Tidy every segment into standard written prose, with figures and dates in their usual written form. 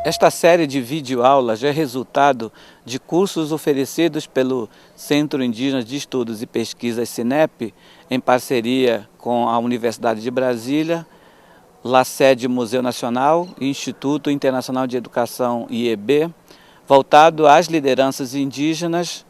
Esta série de videoaulas é resultado de cursos oferecidos pelo Centro Indígena de Estudos e Pesquisas CINEP, em parceria com a Universidade de Brasília, LACED Museu Nacional e Instituto Internacional de Educação IEB, voltado às lideranças indígenas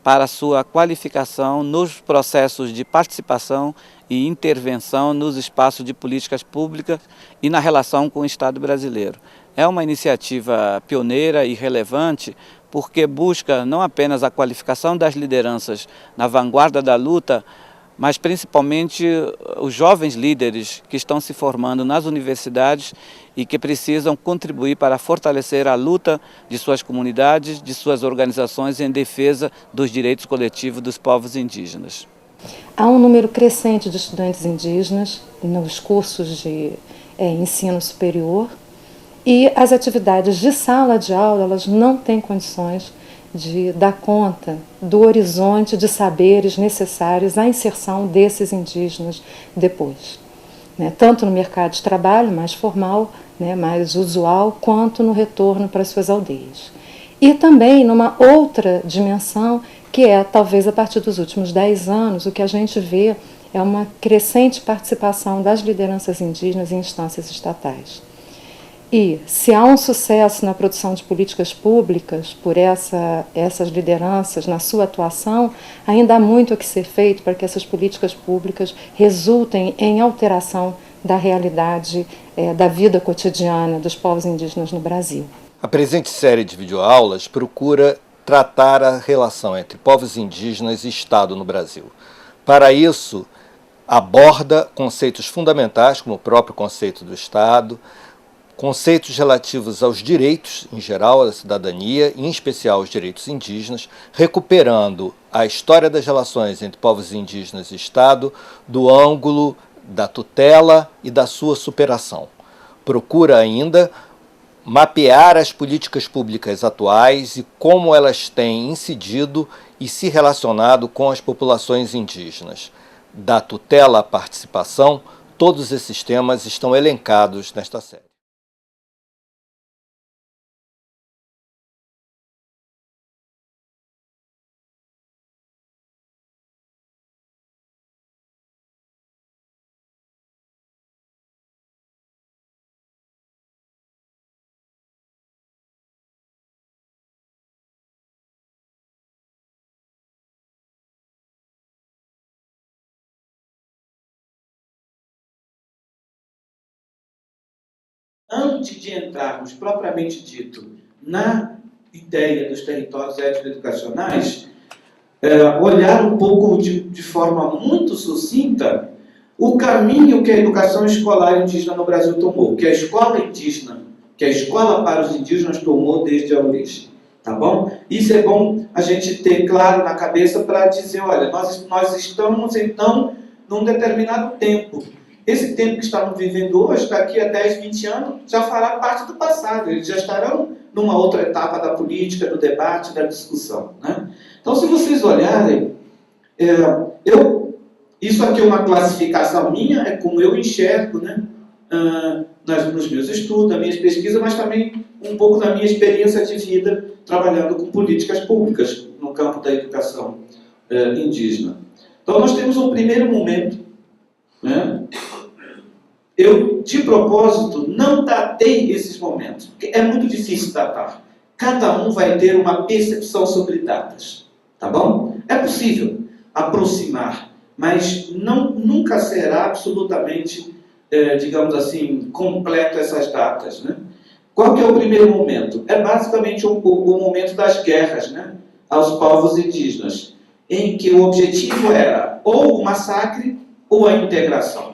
para sua qualificação nos processos de participação e intervenção nos espaços de políticas públicas e na relação com o Estado brasileiro. É uma iniciativa pioneira e relevante porque busca não apenas a qualificação das lideranças na vanguarda da luta, mas principalmente os jovens líderes que estão se formando nas universidades e que precisam contribuir para fortalecer a luta de suas comunidades, de suas organizações em defesa dos direitos coletivos dos povos indígenas. Há um número crescente de estudantes indígenas nos cursos de ensino superior e as atividades de sala de aula elas não têm condições de dar conta do horizonte de saberes necessários à inserção desses indígenas depois, tanto no mercado de trabalho mais formal, mais usual, quanto no retorno para as suas aldeias. E também numa outra dimensão, que é, talvez a partir dos últimos 10 anos, o que a gente vê é uma crescente participação das lideranças indígenas em instâncias estatais. E se há um sucesso na produção de políticas públicas por essas lideranças na sua atuação, ainda há muito a que ser feito para que essas políticas públicas resultem em alteração da realidade da vida cotidiana dos povos indígenas no Brasil. A presente série de videoaulas procura tratar a relação entre povos indígenas e Estado no Brasil. Para isso, aborda conceitos fundamentais, como o próprio conceito do Estado, conceitos relativos aos direitos, em geral, da cidadania, e em especial aos direitos indígenas, recuperando a história das relações entre povos indígenas e Estado do ângulo da tutela e da sua superação. Procura ainda mapear as políticas públicas atuais e como elas têm incidido e se relacionado com as populações indígenas. Da tutela à participação, todos esses temas estão elencados nesta série. Antes de entrarmos, propriamente dito, na ideia dos territórios étnico-educacionais, olhar um pouco de forma muito sucinta o caminho que a educação escolar indígena no Brasil tomou, que a escola indígena, que a escola para os indígenas tomou desde a origem. Tá bom? Isso é bom a gente ter claro na cabeça para dizer, olha, nós estamos então num determinado tempo. Esse tempo que estamos vivendo hoje, daqui a 10, 20 anos, já fará parte do passado. Eles já estarão numa outra etapa da política, do debate, da discussão. Né? Então, se vocês olharem, isso aqui é uma classificação minha, é como eu enxergo, nos meus estudos, nas minhas pesquisas, mas também um pouco da minha experiência de vida trabalhando com políticas públicas no campo da educação indígena. Então, nós temos um primeiro momento. Eu, de propósito, não datei esses momentos, porque é muito difícil datar. Cada um vai ter uma percepção sobre datas, tá bom? É possível aproximar, mas nunca será absolutamente, digamos assim, completo essas datas, né? Qual que é o primeiro momento? É basicamente o momento das guerras, aos povos indígenas, em que o objetivo era ou o massacre ou a integração.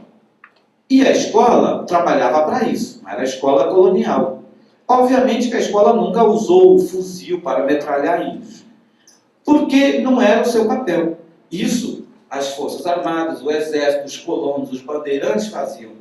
E a escola trabalhava para isso, era a escola colonial. Obviamente que a escola nunca usou o fuzil para metralhar índios, porque não era o seu papel. Isso as Forças Armadas, o Exército, os colonos, os bandeirantes faziam.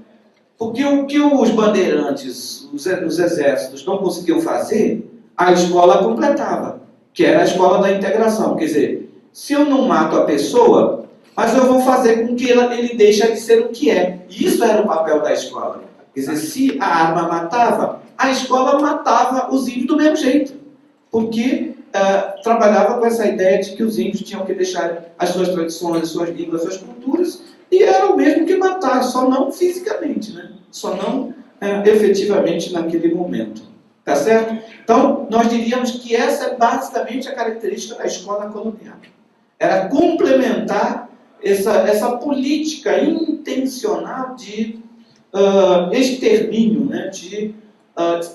Porque o que os bandeirantes, os exércitos não conseguiam fazer, a escola completava, que era a escola da integração. Quer dizer, se eu não mato a pessoa, mas eu vou fazer com que ele deixe de ser o que é. E isso era o papel da escola. Quer dizer, se a arma matava, a escola matava os índios do mesmo jeito, porque trabalhava com essa ideia de que os índios tinham que deixar as suas tradições, as suas línguas, as suas culturas, e era o mesmo que matar, só não fisicamente, né? Só não efetivamente naquele momento. Tá certo? Então, nós diríamos que essa é basicamente a característica da escola colonial. Era complementar essa política intencional de extermínio, né? De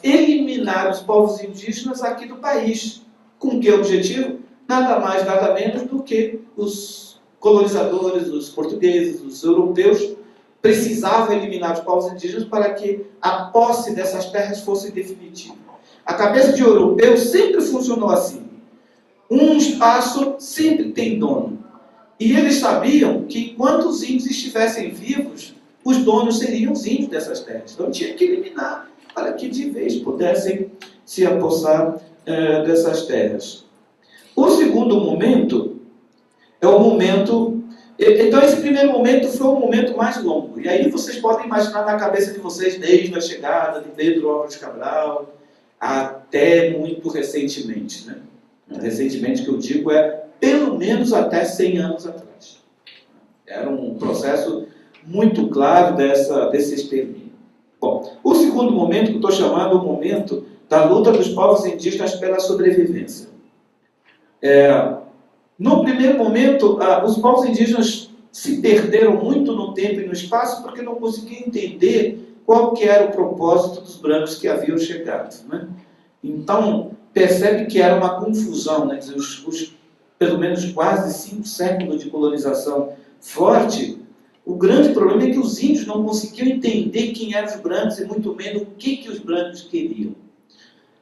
eliminar os povos indígenas aqui do país. Com que objetivo? Nada mais, nada menos do que os colonizadores, os portugueses, os europeus, precisavam eliminar os povos indígenas para que a posse dessas terras fosse definitiva. A cabeça de europeu sempre funcionou assim. Um espaço sempre tem dono. E eles sabiam que enquanto os índios estivessem vivos, os donos seriam os índios dessas terras. Então tinha que eliminar para que de vez pudessem se apossar dessas terras. O segundo momento é o momento... Então esse primeiro momento foi o momento mais longo. E aí vocês podem imaginar na cabeça de vocês, desde a chegada de Pedro Álvares Cabral, até muito recentemente, né? Recentemente que eu digo pelo menos até 100 anos atrás. Era um processo muito claro desse extermínio. Bom, o segundo momento, que eu estou chamando o momento da luta dos povos indígenas pela sobrevivência. No primeiro momento, os povos indígenas se perderam muito no tempo e no espaço porque não conseguiam entender qual que era o propósito dos brancos que haviam chegado, né? Então, percebe que era uma confusão, né? Pelo menos quase 5 séculos de colonização forte, o grande problema é que os índios não conseguiam entender quem eram os brancos e muito menos o que os brancos queriam.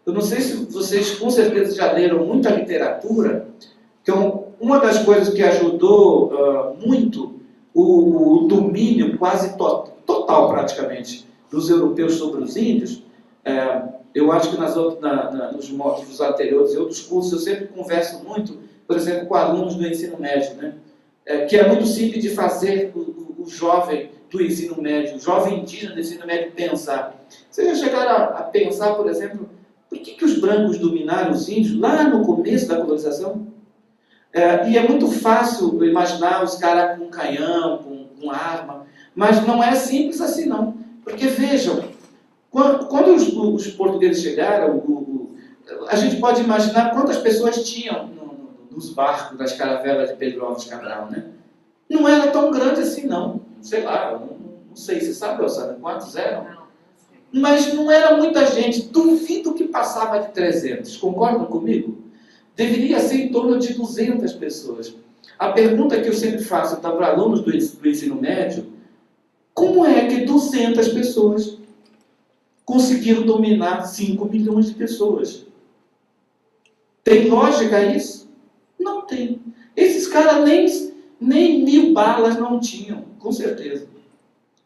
Eu não sei se vocês com certeza já leram muita literatura, que uma das coisas que ajudou muito o domínio quase total praticamente dos europeus sobre os índios, eu acho que nos módulos anteriores e outros cursos eu sempre converso muito, por exemplo, com alunos do ensino médio, né? Que é muito simples de fazer o jovem do ensino médio, o jovem indígena do ensino médio pensar. Vocês já chegaram a pensar, por exemplo, por que os brancos dominaram os índios lá no começo da colonização? E é muito fácil imaginar os caras com canhão, com arma, mas não é simples assim não. Porque vejam, quando os portugueses chegaram, a gente pode imaginar quantas pessoas tinham nos barcos das caravelas de Pedro Álvares Cabral, né? Não era tão grande assim não. Sei lá, não sei, você sabe, Alçada, quantos eram? Mas não era muita gente, duvido que passava de 300, concordam comigo? Deveria ser em torno de 200 pessoas. A pergunta que eu sempre faço para alunos do ensino médio, como é que 200 pessoas conseguiram dominar 5 milhões de pessoas? Tem lógica isso? Não tem. Esses caras nem 1000 balas não tinham, com certeza.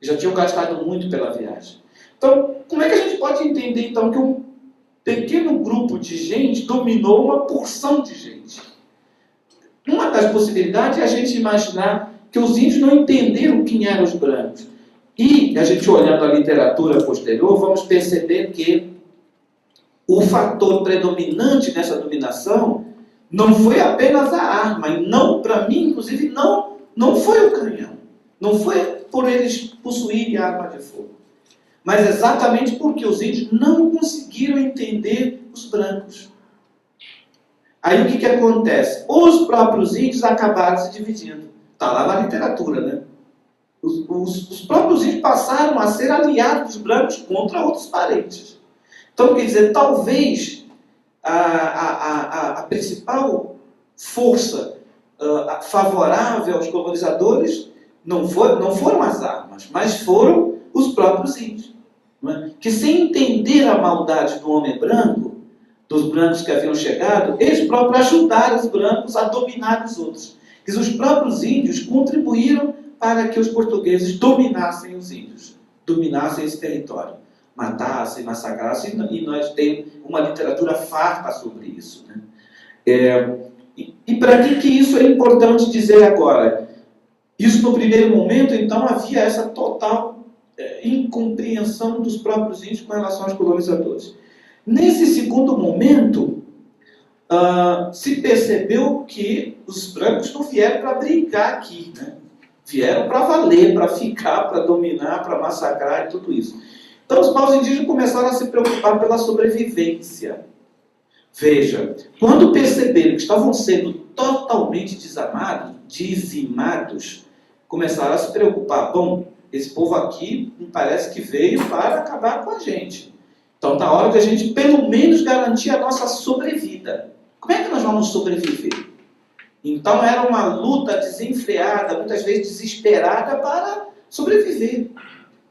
Já tinham gastado muito pela viagem. Então, como é que a gente pode entender, então, que um pequeno grupo de gente dominou uma porção de gente? Uma das possibilidades é a gente imaginar que os índios não entenderam quem eram os brancos. E, a gente olhando a literatura posterior, vamos perceber que o fator predominante nessa dominação não foi apenas a arma, e não, para mim, inclusive, não foi o canhão. Não foi por eles possuírem arma de fogo. Mas exatamente porque os índios não conseguiram entender os brancos. Aí o que acontece? Os próprios índios acabaram se dividindo. Está lá na literatura, né? Os próprios índios passaram a ser aliados dos brancos contra outros parentes. Então, quer dizer, talvez a principal força favorável aos colonizadores não foram as armas, mas foram os próprios índios. Não é? Que sem entender a maldade do homem branco, dos brancos que haviam chegado, eles próprios ajudaram os brancos a dominar os outros. Que os próprios índios contribuíram para que os portugueses dominassem os índios, dominassem esse território, matassem, massacrassem, e nós temos uma literatura farta sobre isso. Né? E para que isso é importante dizer agora? Isso no primeiro momento, então, havia essa total incompreensão dos próprios índios com relação aos colonizadores. Nesse segundo momento, se percebeu que os brancos não vieram para brincar aqui, né? Vieram para valer, para ficar, para dominar, para massacrar e tudo isso. Então os povos indígenas começaram a se preocupar pela sobrevivência. Veja, quando perceberam que estavam sendo totalmente dizimados, começaram a se preocupar. Bom, esse povo aqui me parece que veio para acabar com a gente. Então está a hora de a gente pelo menos garantir a nossa sobrevida. Como é que nós vamos sobreviver? Então era uma luta desenfreada, muitas vezes desesperada para sobreviver.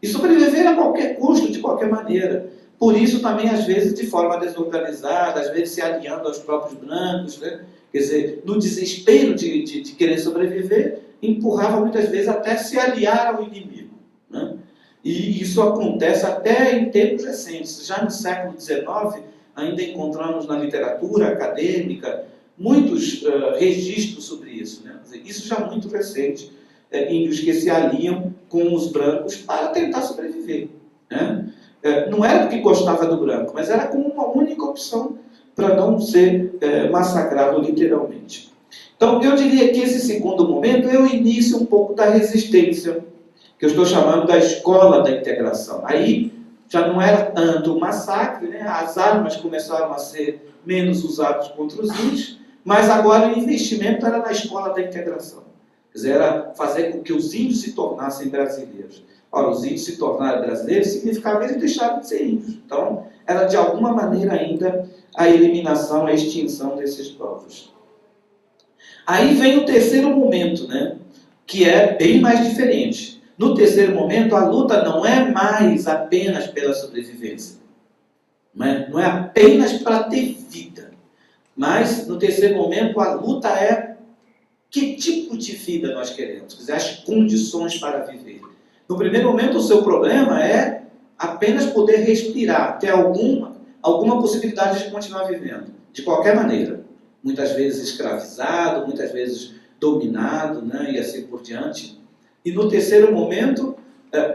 E sobreviver a qualquer custo, de qualquer maneira. Por isso também, às vezes, de forma desorganizada, às vezes se aliando aos próprios brancos, né? Quer dizer, no desespero de querer sobreviver, empurrava muitas vezes até se aliar ao inimigo, né? E isso acontece até em tempos recentes. Já no século XIX, ainda encontramos na literatura acadêmica muitos registros sobre isso, né? Quer dizer, isso já muito recente, índios que se aliam com os brancos para tentar sobreviver, né? Não era porque gostava do branco, mas era como uma única opção para não ser massacrado literalmente. Então, eu diria que esse segundo momento é o início um pouco da resistência, que eu estou chamando da escola da integração. Aí já não era tanto o massacre, né? As armas começaram a ser menos usadas contra os índios, mas agora o investimento era na escola da integração. Quer dizer, era fazer com que os índios se tornassem brasileiros. Ora, os índios se tornarem brasileiros significava que eles deixaram de ser índios. Então, era de alguma maneira ainda a eliminação, a extinção desses povos. Aí vem o terceiro momento, né? Que é bem mais diferente. No terceiro momento, a luta não é mais apenas pela sobrevivência. Não é apenas para ter vida. Mas, no terceiro momento, a luta é que tipo de vida nós queremos. Quer dizer, as condições para viver. No primeiro momento, o seu problema é apenas poder respirar, ter alguma possibilidade de continuar vivendo, de qualquer maneira. Muitas vezes escravizado, muitas vezes dominado, né, e assim por diante. E no terceiro momento,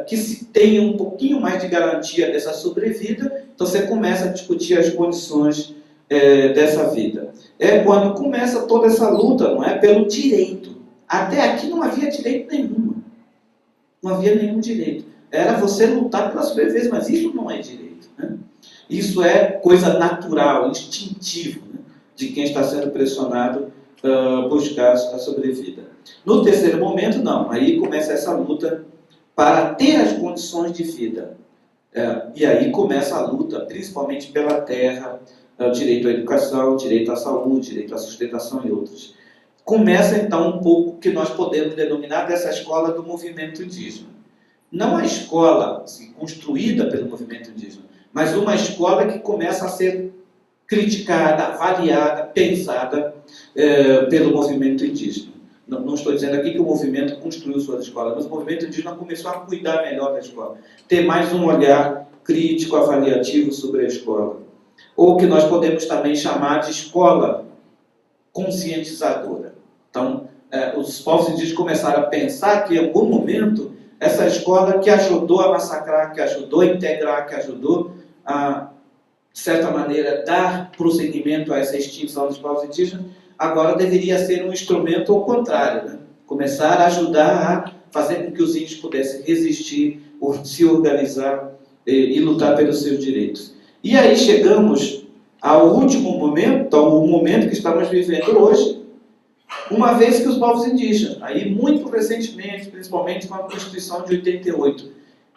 que se tenha um pouquinho mais de garantia dessa sobrevida, então você começa a discutir as condições dessa vida. É quando começa toda essa luta, não é? Pelo direito. Até aqui não havia direito nenhum. Não havia nenhum direito. Era você lutar pela sobrevivência, mas isso não é direito, né? Isso é coisa natural, instintiva, né? De quem está sendo pressionado buscar a sobrevida. No terceiro momento, não. Aí começa essa luta para ter as condições de vida. E aí começa a luta, principalmente pela terra, o direito à educação, o direito à saúde, direito à sustentação e outros. Começa então um pouco que nós podemos denominar dessa escola do movimento indígena. Não a escola assim, construída pelo movimento indígena, mas uma escola que começa a ser criticada, avaliada, pensada pelo movimento indígena. Não estou dizendo aqui que o movimento construiu suas escolas, mas o movimento indígena começou a cuidar melhor da escola, ter mais um olhar crítico, avaliativo sobre a escola. Ou que nós podemos também chamar de escola conscientizadora. Então, os povos indígenas começaram a pensar que, em algum momento, essa escola que ajudou a massacrar, que ajudou a integrar, que ajudou a, de certa maneira, dar prosseguimento a essa extinção dos povos indígenas, agora deveria ser um instrumento ao contrário, né? Começar a ajudar a fazer com que os índios pudessem resistir, se organizar e lutar pelos seus direitos. E aí chegamos ao último momento, ao momento que estamos vivendo hoje, uma vez que os povos indígenas, aí muito recentemente, principalmente com a Constituição de 88,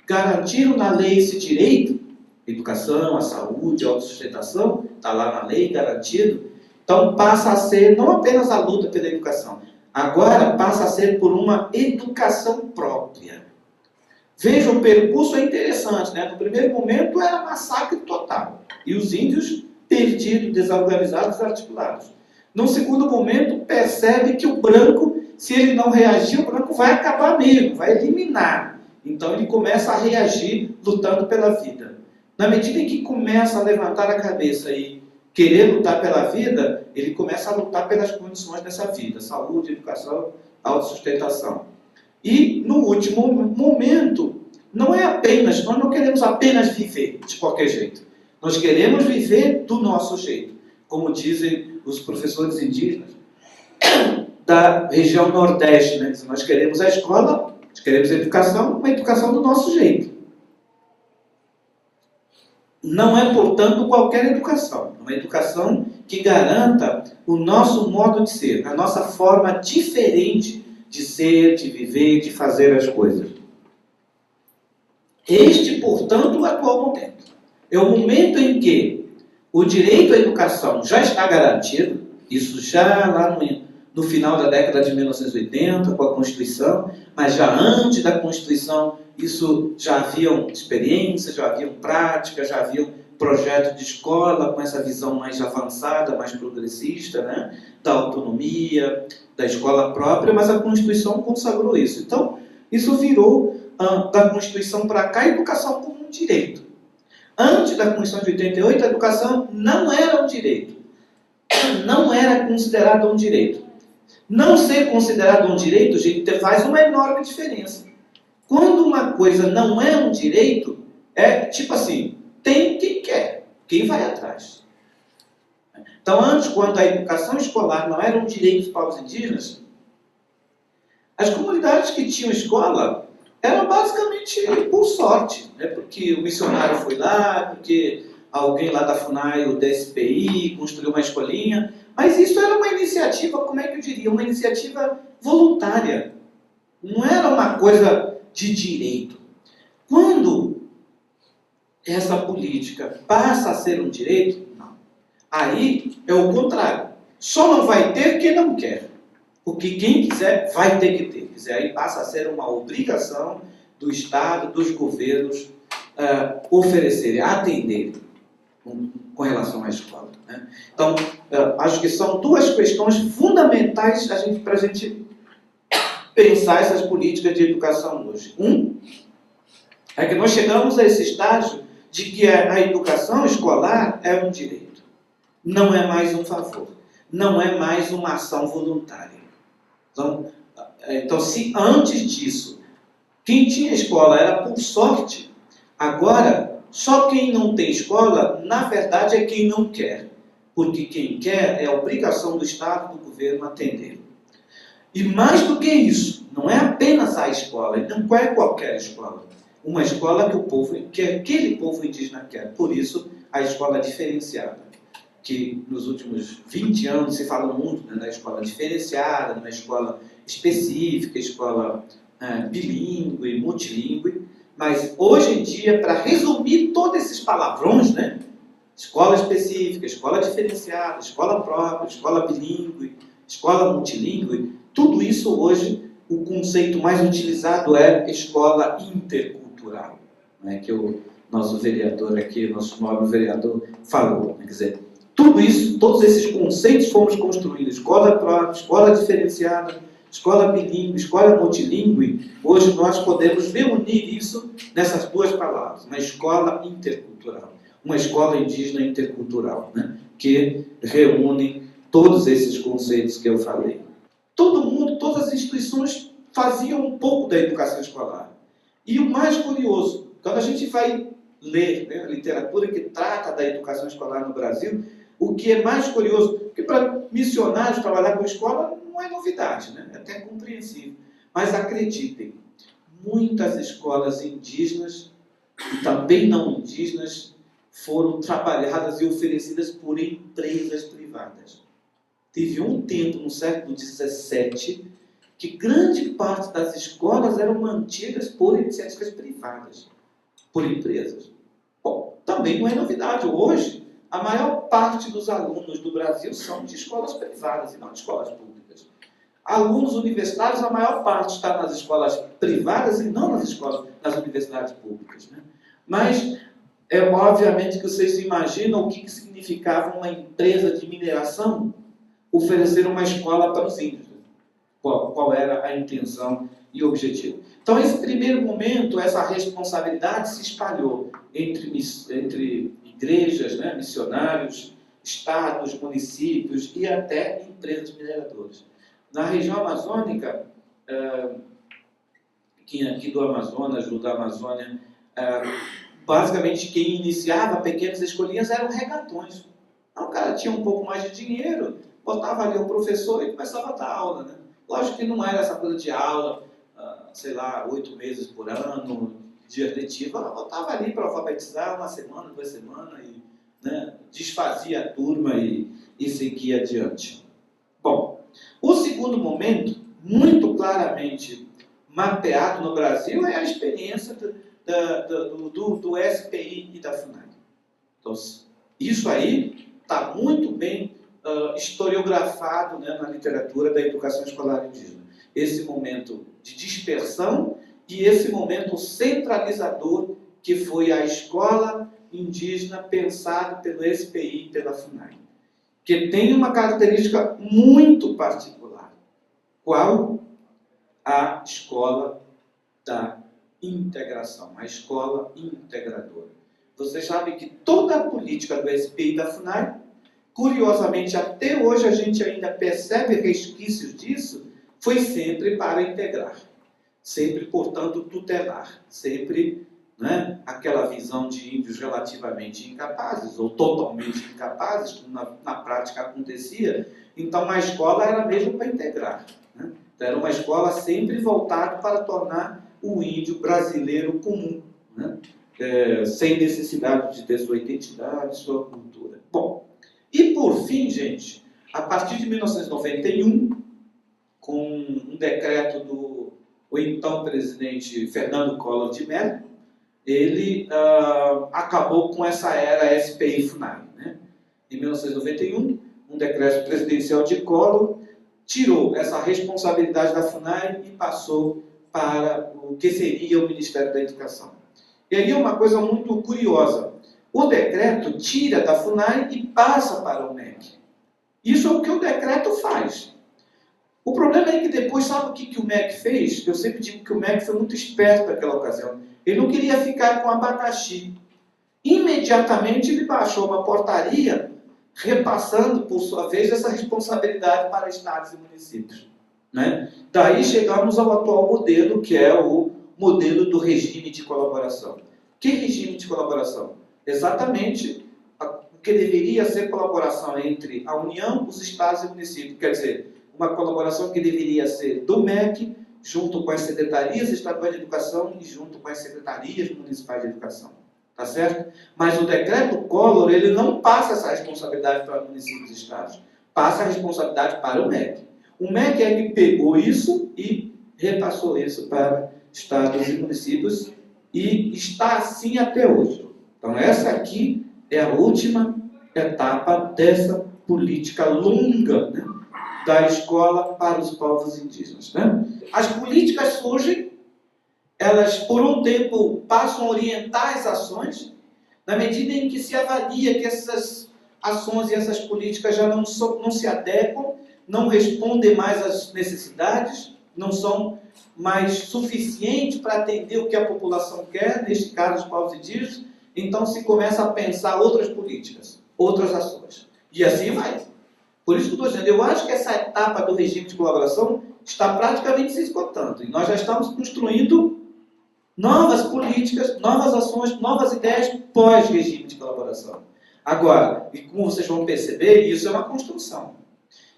garantiram na lei esse direito, educação, a saúde, a autossustentação, está lá na lei garantido, então passa a ser não apenas a luta pela educação, agora passa a ser por uma educação própria. Veja, o percurso é interessante, né? No primeiro momento era massacre total, e os índios perdidos, desorganizados, desarticulados. No segundo momento, percebe que o branco, se ele não reagir, o branco vai acabar mesmo, vai eliminar. Então ele começa a reagir, lutando pela vida. Na medida em que começa a levantar a cabeça e querer lutar pela vida, ele começa a lutar pelas condições dessa vida, saúde, educação, autossustentação. E, no último momento, não é apenas, nós não queremos apenas viver de qualquer jeito. Nós queremos viver do nosso jeito, como dizem os professores indígenas da região Nordeste, né? Nós queremos a escola, nós queremos a educação, uma educação do nosso jeito. Não é, portanto, qualquer educação. É uma educação que garanta o nosso modo de ser, a nossa forma diferente de ser, de viver, de fazer as coisas. Este, portanto, o atual momento. É o momento em que o direito à educação já está garantido, isso já lá no final da década de 1980, com a Constituição, mas já antes da Constituição, isso já haviam experiências, já haviam práticas, já haviam projetos de escola com essa visão mais avançada, mais progressista, né? Da autonomia, da escola própria, mas a Constituição consagrou isso. Então, isso virou, da Constituição para cá, a educação como um direito. Antes da Constituição de 88, a educação não era um direito. Não era considerada um direito. Não ser considerado um direito, gente, faz uma enorme diferença. Quando uma coisa não é um direito, é tipo assim, tem quem quer, quem vai atrás. Então, antes, quando a educação escolar não era um direito dos povos indígenas, as comunidades que tinham escola eram basicamente por sorte, né? Porque o missionário foi lá, porque alguém lá da FUNAI ou da SPI construiu uma escolinha, mas isso era uma iniciativa, como é que eu diria, uma iniciativa voluntária. Não era uma coisa de direito. Quando essa política passa a ser um direito, não. Aí é o contrário. Só não vai ter quem não quer. Porque quem quiser vai ter que ter. Quer dizer, aí passa a ser uma obrigação do Estado, dos governos, oferecerem, atenderem com relação à escola. Né? Então, acho que são duas questões fundamentais para a gente pensar essas políticas de educação hoje. É que nós chegamos a esse estágio de que a educação escolar é um direito. Não é mais um favor. Não é mais uma ação voluntária. Então, se antes disso, quem tinha escola era por sorte, agora, só quem não tem escola, na verdade, é quem não quer. Porque quem quer é a obrigação do Estado, do governo, atender. E mais do que isso, não é apenas a escola, não é qualquer escola. Uma escola que aquele povo indígena quer. Por isso, a escola diferenciada, que nos últimos 20 anos se fala muito, né, da escola diferenciada, numa escola específica, escola bilíngue, multilíngue, mas hoje em dia, para resumir todos esses palavrões, né, escola específica, escola diferenciada, escola própria, escola bilíngue, escola multilíngue, tudo isso hoje, o conceito mais utilizado é escola intercultural, né, que o nosso vereador aqui, nosso nobre vereador, falou. Quer dizer, tudo isso, todos esses conceitos fomos construídos, escola própria, escola diferenciada, escola bilíngue, escola multilíngue. Hoje nós podemos reunir isso nessas duas palavras, uma escola intercultural, uma escola indígena intercultural, né, que reúne todos esses conceitos que eu falei. Todo mundo, todas as instituições faziam um pouco da educação escolar. E o mais curioso, quando a gente vai ler, né, a literatura que trata da educação escolar no Brasil, o que é mais curioso, porque para missionários trabalhar com escola não é novidade, né? É até compreensível. Mas acreditem, muitas escolas indígenas e também não indígenas foram trabalhadas e oferecidas por empresas privadas. Teve um tempo, no século XVII, que grande parte das escolas eram mantidas por iniciativas privadas, por empresas. Bom, também não é novidade. Hoje, a maior parte dos alunos do Brasil são de escolas privadas e não de escolas públicas. Alunos universitários, a maior parte está nas escolas privadas e não nas universidades públicas. Né? Mas, obviamente que vocês imaginam o que significava uma empresa de mineração oferecer uma escola para os índios. Qual era a intenção e o objetivo. Então, esse primeiro momento, essa responsabilidade se espalhou entre igrejas, né, missionários, estados, municípios e até empresas mineradoras. Na região amazônica, aqui do Amazonas, ou da Amazônia, basicamente quem iniciava pequenas escolinhas eram regatões. Então, o cara tinha um pouco mais de dinheiro, botava ali o professor e começava a dar aula, né? Lógico que não era essa coisa de aula, sei lá, 8 meses por ano, dia letivo. Ela botava ali para alfabetizar 1 semana, 2 semanas, e, né, desfazia a turma e seguia adiante. Bom, o segundo momento, muito claramente mapeado no Brasil, é a experiência do SPI e da FUNAI. Então, isso aí está muito bem historiografado, né, na literatura da educação escolar indígena. Esse momento de dispersão e esse momento centralizador que foi a escola indígena pensado pelo SPI e pela FUNAI, que tem uma característica muito particular. Qual? A escola da integração, a escola integradora. Você sabe que toda a política do SPI e da FUNAI, curiosamente, até hoje a gente ainda percebe resquícios disso, foi sempre para integrar. Sempre, portanto, tutelar. Sempre, né, aquela visão de índios relativamente incapazes, ou totalmente incapazes, como na prática acontecia. Então, a escola era mesmo para integrar, né? Então, era uma escola sempre voltada para tornar o índio brasileiro comum, né? Sem necessidade de ter sua identidade, sua cultura. Bom, e por fim, gente, a partir de 1991, com um decreto do então presidente Fernando Collor de Mello, ele acabou com essa era SPI-FUNAI, né? Em 1991, um decreto presidencial de Collor tirou essa responsabilidade da FUNAI e passou para o que seria o Ministério da Educação. E aí é uma coisa muito curiosa. O decreto tira da FUNAI e passa para o MEC. Isso é o que o decreto faz. O problema é que depois, sabe o que o MEC fez? Eu sempre digo que o MEC foi muito esperto naquela ocasião. Ele não queria ficar com abacaxi. Imediatamente ele baixou uma portaria repassando, por sua vez, essa responsabilidade para estados e municípios, né? Daí chegamos ao atual modelo, que é o modelo do regime de colaboração. Que regime de colaboração? Exatamente o que deveria ser colaboração entre a União, os estados e o município. Quer dizer, uma colaboração que deveria ser do MEC, junto com as secretarias estaduais de educação e junto com as secretarias municipais de educação. Tá certo? Mas o decreto Collor, ele não passa essa responsabilidade para municípios e estados. Passa a responsabilidade para o MEC. O MEC é que pegou isso e repassou isso para estados e municípios e está assim até hoje. Então, essa aqui é a última etapa dessa política longa, né, da escola para os povos indígenas, né? As políticas surgem, elas por um tempo passam a orientar as ações, na medida em que se avalia que essas ações e essas políticas já não se adequam, não respondem mais às necessidades, não são mais suficientes para atender o que a população quer, neste caso os povos indígenas, então se começa a pensar outras políticas, outras ações. E assim vai. Por isso que eu estou dizendo, eu acho que essa etapa do regime de colaboração está praticamente se esgotando. E nós já estamos construindo novas políticas, novas ações, novas ideias pós-regime de colaboração. Agora, e como vocês vão perceber, isso é uma construção.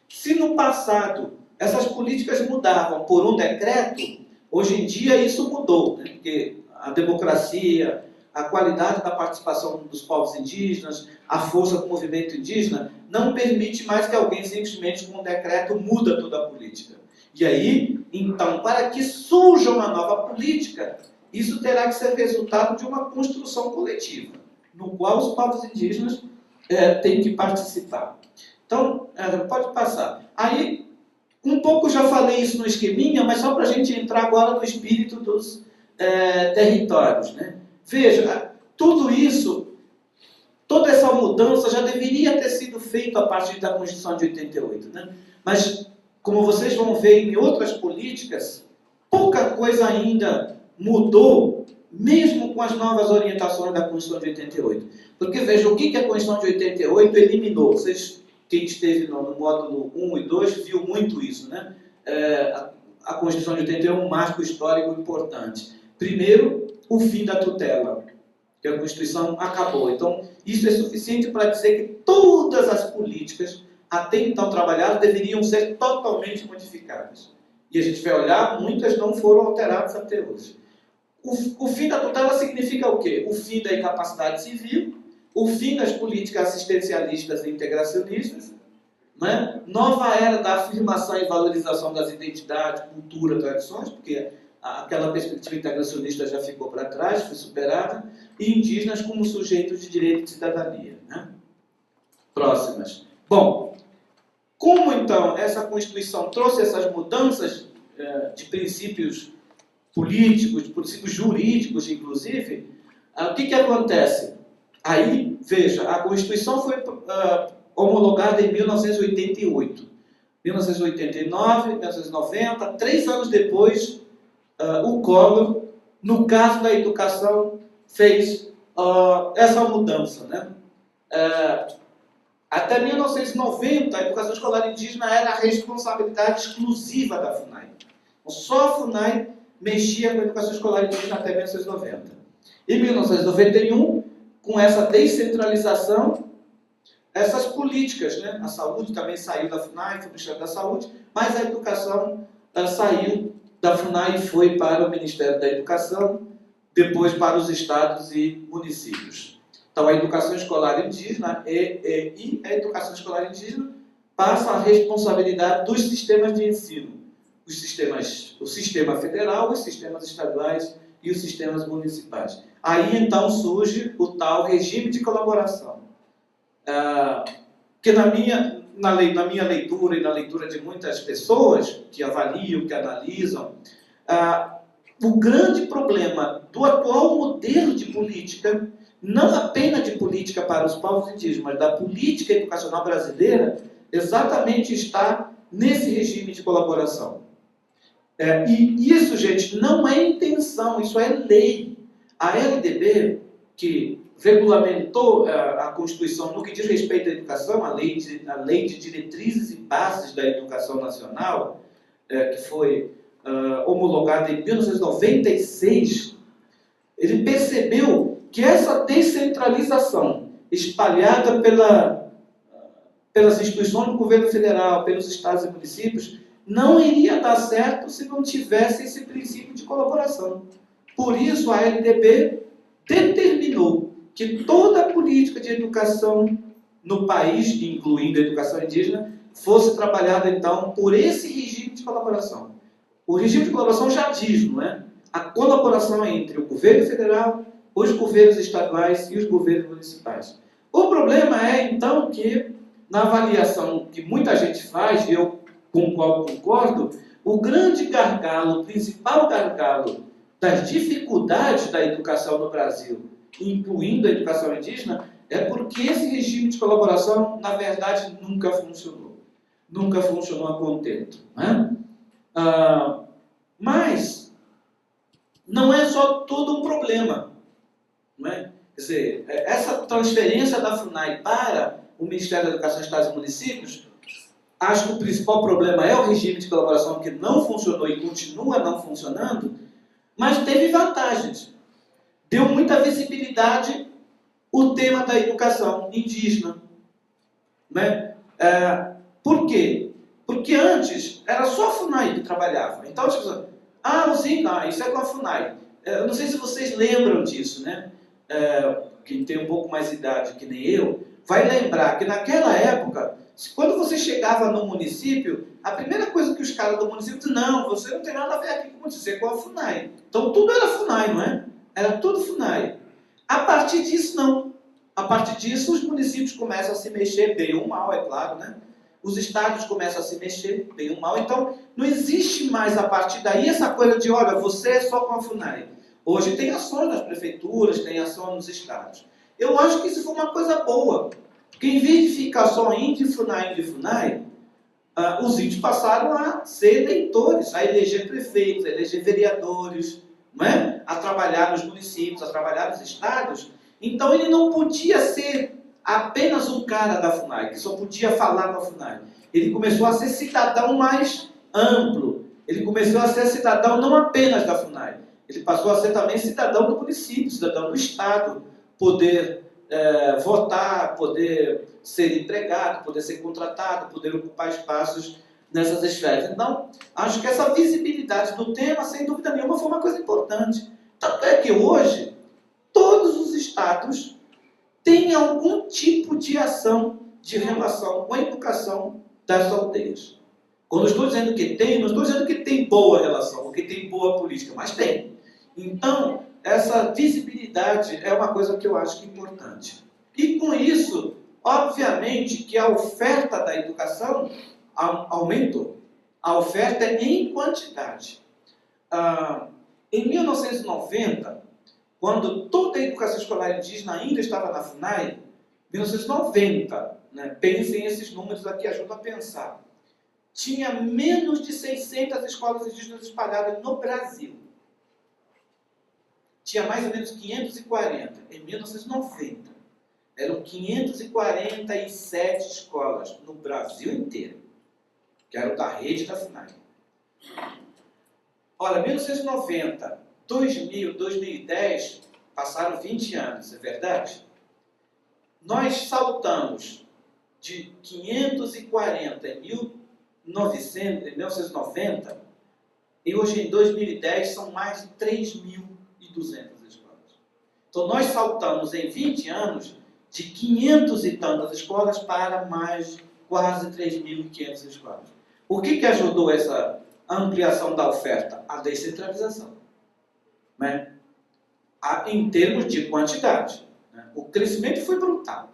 Se no passado essas políticas mudavam por um decreto, hoje em dia isso mudou, né? Porque a democracia, a qualidade da participação dos povos indígenas, a força do movimento indígena, não permite mais que alguém simplesmente com um decreto muda toda a política. E aí, então, para que surja uma nova política, isso terá que ser resultado de uma construção coletiva, no qual os povos indígenas têm que participar. Então, pode passar. Aí, um pouco já falei isso no esqueminha, mas só para a gente entrar agora no espírito dos territórios, né? Veja, tudo isso, toda essa mudança já deveria ter sido feita a partir da Constituição de 88, né? Mas, como vocês vão ver em outras políticas, pouca coisa ainda mudou, mesmo com as novas orientações da Constituição de 88. Porque, veja, o que a Constituição de 88 eliminou? Quem esteve no módulo 1 e 2 viu muito isso, né? A Constituição de 81 é um marco histórico importante. Primeiro, o fim da tutela, que a Constituição acabou. Então, isso é suficiente para dizer que todas as políticas até então trabalhadas deveriam ser totalmente modificadas. E a gente vai olhar, muitas não foram alteradas até hoje. O fim da tutela significa o quê? O fim da incapacidade civil, o fim das políticas assistencialistas e integracionistas, né? Nova era da afirmação e valorização das identidades, cultura, tradições, porque aquela perspectiva integracionista já ficou para trás, foi superada, e indígenas como sujeitos de direito de cidadania. Né? Próximas. Bom, como então essa Constituição trouxe essas mudanças de princípios políticos, de princípios jurídicos, inclusive, o que acontece? Aí, veja, a Constituição foi homologada em 1988. 1989, 1990, 3 anos depois, o Collor, no caso da educação, fez essa mudança. Né? Até 1990, a educação escolar indígena era a responsabilidade exclusiva da FUNAI. Só a FUNAI mexia com a educação escolar indígena até 1990. Em 1991, com essa descentralização, essas políticas, né? A saúde também saiu da FUNAI, foi o Ministério da Saúde, mas a educação saiu da FUNAI e foi para o Ministério da Educação, depois para os estados e municípios. Então, a educação escolar indígena e a educação escolar indígena passa a responsabilidade dos sistemas de ensino. O sistema federal, os sistemas estaduais e os sistemas municipais. Aí, então, surge o tal regime de colaboração. Que na minha leitura e na leitura de muitas pessoas que avaliam, que analisam, o grande problema do atual modelo de política, não apenas de política para os povos indígenas, mas da política educacional brasileira, exatamente está nesse regime de colaboração. E isso, gente, não é intenção, isso é lei. A LDB, que regulamentou a Constituição no que diz respeito à educação, a lei de Diretrizes e Bases da Educação Nacional, que foi homologada em 1996, ele percebeu que essa descentralização espalhada pelas instituições do governo federal, pelos estados e municípios, não iria dar certo se não tivesse esse princípio de colaboração. Por isso, a LDB determinou que toda a política de educação no país, incluindo a educação indígena, fosse trabalhada, então, por esse regime de colaboração. O regime de colaboração já diz, não é? A colaboração entre o governo federal, os governos estaduais e os governos municipais. O problema é, então, que, na avaliação que muita gente faz, e eu com o qual concordo, o grande gargalo, o principal gargalo das dificuldades da educação no Brasil, incluindo a educação indígena, é porque esse regime de colaboração, na verdade, nunca funcionou. Nunca funcionou a contento. Né? Mas não é só todo um problema. Não é? Quer dizer, essa transferência da FUNAI para o Ministério da Educação, Estados e Municípios, acho que o principal problema é o regime de colaboração que não funcionou e continua não funcionando, mas teve vantagens. Deu muita visibilidade o tema da educação indígena. Né? Por quê? Porque antes era só a FUNAI que trabalhava. Então, tipo, isso é com a FUNAI. Eu não sei se vocês lembram disso, né? Quem tem um pouco mais de idade que nem eu, vai lembrar que naquela época, quando você chegava no município, a primeira coisa que os caras do município diziam, não, você não tem nada a ver aqui com você, é com a FUNAI. Então tudo era FUNAI, não é? Era tudo FUNAI. A partir disso, não. A partir disso, os municípios começam a se mexer, bem ou mal, é claro, né? Os estados começam a se mexer, bem ou mal. Então, não existe mais, a partir daí, essa coisa de, olha, você é só com a FUNAI. Hoje tem ações nas prefeituras, tem ação nos estados. Eu acho que isso foi uma coisa boa. Porque em vez de ficar só índio, FUNAI, os índios passaram a ser eleitores, a eleger prefeitos, a eleger vereadores, não é? A trabalhar nos municípios, a trabalhar nos estados. Então ele não podia ser apenas um cara da FUNAI, que só podia falar com a FUNAI. Ele começou a ser cidadão mais amplo. ele começou a ser cidadão não apenas da FUNAI, ele passou a ser também cidadão do município, cidadão do Estado, poder votar, poder ser empregado, poder ser contratado, poder ocupar espaços nessas esferas. Então, acho que essa visibilidade do tema, sem dúvida nenhuma, foi uma coisa importante. Tanto é que hoje, todos os estados têm algum tipo de ação de relação com a educação das aldeias. Quando eu estou dizendo que tem, não estou dizendo que tem boa relação, ou que tem boa política, mas tem. Então, essa visibilidade é uma coisa que eu acho que é importante. E com isso, obviamente que a oferta da educação aumentou. A oferta é em quantidade. Em 1990, quando toda a educação escolar indígena ainda estava na FUNAI, 1990, né, pensem esses números aqui, ajudam a pensar, tinha menos de 600 escolas indígenas espalhadas no Brasil. Tinha mais ou menos 540. Em 1990, eram 547 escolas no Brasil inteiro, que eram da rede da FUNAI. Olha, 1990, 2000, 2010, passaram 20 anos, é verdade? Nós saltamos de 540 em 1990 e hoje em 2010 são mais de 3.200 escolas. Então nós saltamos em 20 anos de 500 e tantas escolas para mais quase 3.500 escolas. O que ajudou essa ampliação da oferta? A descentralização, né? Em termos de quantidade, né? O crescimento foi brutal.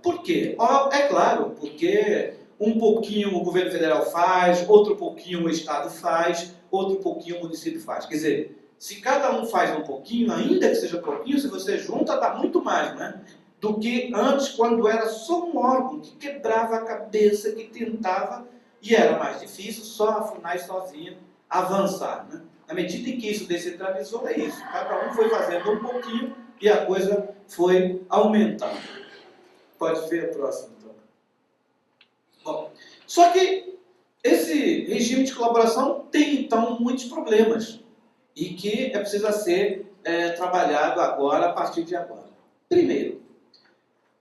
Por quê? É claro, porque um pouquinho o governo federal faz, outro pouquinho o Estado faz, outro pouquinho o município faz. Quer dizer, se cada um faz um pouquinho, ainda que seja pouquinho, se você junta, dá muito mais, né? Do que antes, quando era só um órgão que quebrava a cabeça, que tentava, e era mais difícil, só a FUNAI sozinha avançar, né? À medida em que isso descentralizou, é isso. Cada um foi fazendo um pouquinho e a coisa foi aumentando. Pode ver a próxima, então. Bom, só que esse regime de colaboração tem, então, muitos problemas e que é preciso ser trabalhado agora, a partir de agora. Primeiro,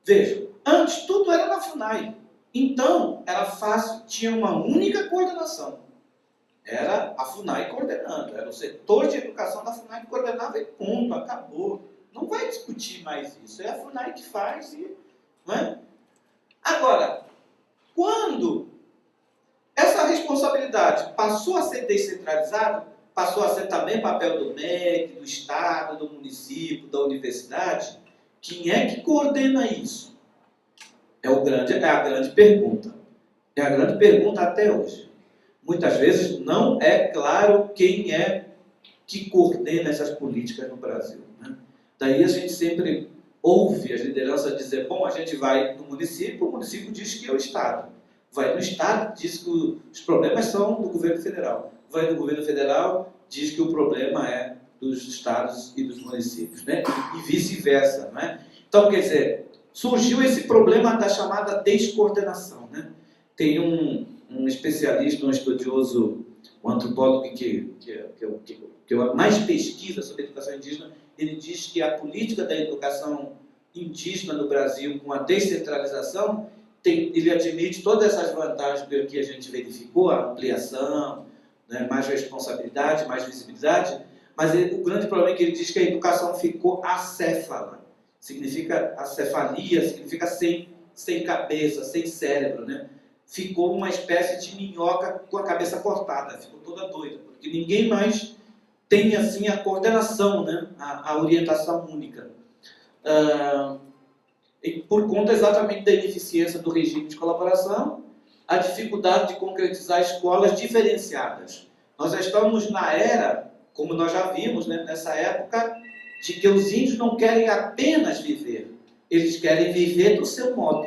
veja, antes tudo era na FUNAI. Então, era fácil, tinha uma única coordenação. Era a FUNAI coordenando, era o setor de educação da FUNAI que coordenava e ponto, acabou. Não vai discutir mais isso, é a FUNAI que faz e... Não é? Agora, quando essa responsabilidade passou a ser descentralizada, passou a ser também papel do MEC, do Estado, do município, da universidade, quem é que coordena isso? É a grande pergunta. É a grande pergunta até hoje. Muitas vezes não é claro quem é que coordena essas políticas no Brasil, né? Daí a gente sempre ouve as lideranças dizer, bom, a gente vai no município, o município diz que é o Estado. Vai no Estado, diz que os problemas são do governo federal. Vai no governo federal, diz que o problema é dos estados e dos municípios, né? E vice-versa, né? Então, quer dizer, surgiu esse problema da chamada descoordenação, né? Tem um especialista, um estudioso, um antropólogo que mais pesquisa sobre a educação indígena, ele diz que a política da educação indígena no Brasil, com a descentralização, ele admite todas essas vantagens que a gente verificou, a ampliação, né, mais responsabilidade, mais visibilidade, mas o grande problema é que ele diz que a educação ficou acéfala. Significa acefalia, significa sem cabeça, sem cérebro, né? Ficou uma espécie de minhoca com a cabeça cortada, ficou toda doida, porque ninguém mais tem assim a coordenação, né? a orientação única. E por conta exatamente da ineficiência do regime de colaboração, a dificuldade de concretizar escolas diferenciadas. Nós já estamos na era, como nós já vimos, né, nessa época, de que os índios não querem apenas viver, eles querem viver do seu modo.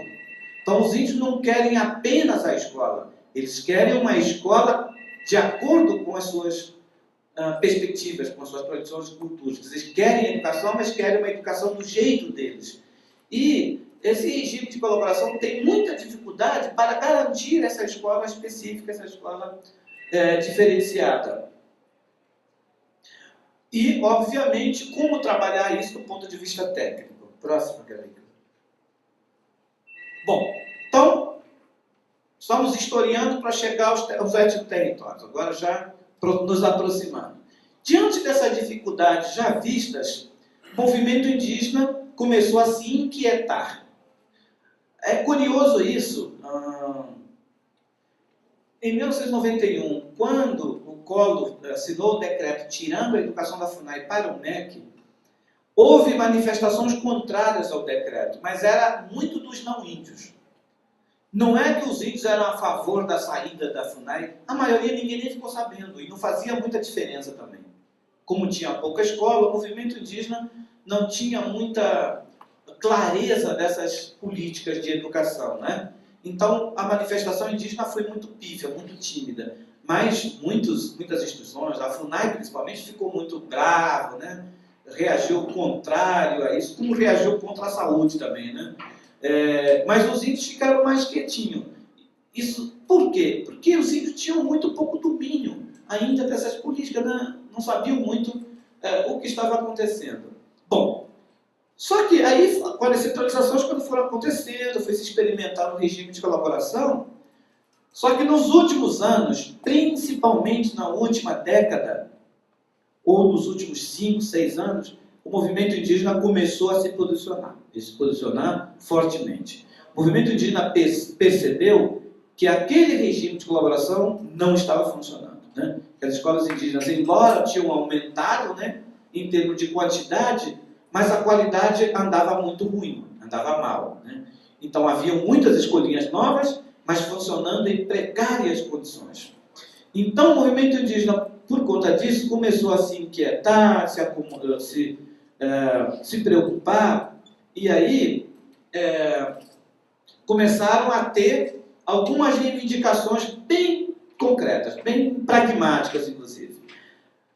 Então, os índios não querem apenas a escola, eles querem uma escola de acordo com as suas perspectivas, com as suas tradições e culturas. Eles querem educação, mas querem uma educação do jeito deles. E esse regime de colaboração tem muita dificuldade para garantir essa escola específica, essa escola diferenciada. E, obviamente, como trabalhar isso do ponto de vista técnico. Próxima, Galera. Bom, então, estamos historiando para chegar aos territórios, agora já nos aproximando. Diante dessas dificuldades já vistas, o movimento indígena começou a se inquietar. É curioso isso. Em 1991, quando o Collor assinou o decreto tirando a educação da FUNAI para o MEC, houve manifestações contrárias ao decreto, mas era muito dos não-índios. Não é que os índios eram a favor da saída da FUNAI, a maioria ninguém nem ficou sabendo, e não fazia muita diferença também. Como tinha pouca escola, o movimento indígena não tinha muita clareza dessas políticas de educação, né? Então, a manifestação indígena foi muito pífia, muito tímida. Mas muitas instituições, a FUNAI principalmente, ficou muito bravo, né? Reagiu contrário a isso, como reagiu contra a saúde também, né? Mas os índios ficaram mais quietinhos. Isso por quê? Porque os índios tinham muito pouco domínio ainda dessas políticas, né? Não sabiam muito o que estava acontecendo. Bom, só que aí, com as centralizações, quando foram acontecendo, foi se experimentar no regime de colaboração, só que nos últimos anos, principalmente na última década, ou nos últimos 5, 6 anos, o movimento indígena começou a se posicionar fortemente. O movimento indígena percebeu que aquele regime de colaboração não estava funcionando, né? As escolas indígenas, embora tinham aumentado, né, em termos de quantidade, mas a qualidade andava muito ruim, andava mal, né? Então havia muitas escolinhas novas, mas funcionando em precárias condições. Então o movimento indígena, por conta disso, começou a se inquietar, se preocupar, e aí começaram a ter algumas reivindicações bem concretas, bem pragmáticas, inclusive.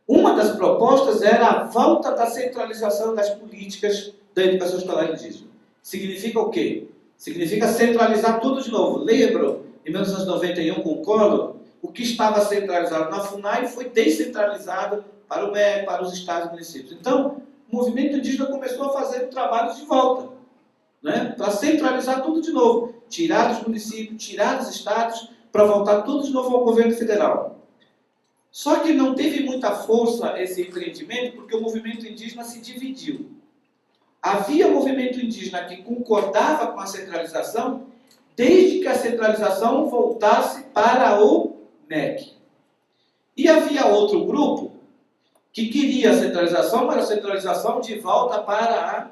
Uma das propostas era a volta da centralização das políticas da educação escolar indígena. Significa o quê? Significa centralizar tudo de novo. Lembram, em 1991, com o Collor, o que estava centralizado na FUNAI foi descentralizado para o MEC, para os estados e municípios. Então, o movimento indígena começou a fazer o trabalho de volta, né? Para centralizar tudo de novo. Tirar dos municípios, tirar dos estados, para voltar tudo de novo ao governo federal. Só que não teve muita força esse empreendimento porque o movimento indígena se dividiu. Havia movimento indígena que concordava com a centralização, desde que a centralização voltasse para o MEC. E havia outro grupo que queria a centralização, mas a centralização de volta para a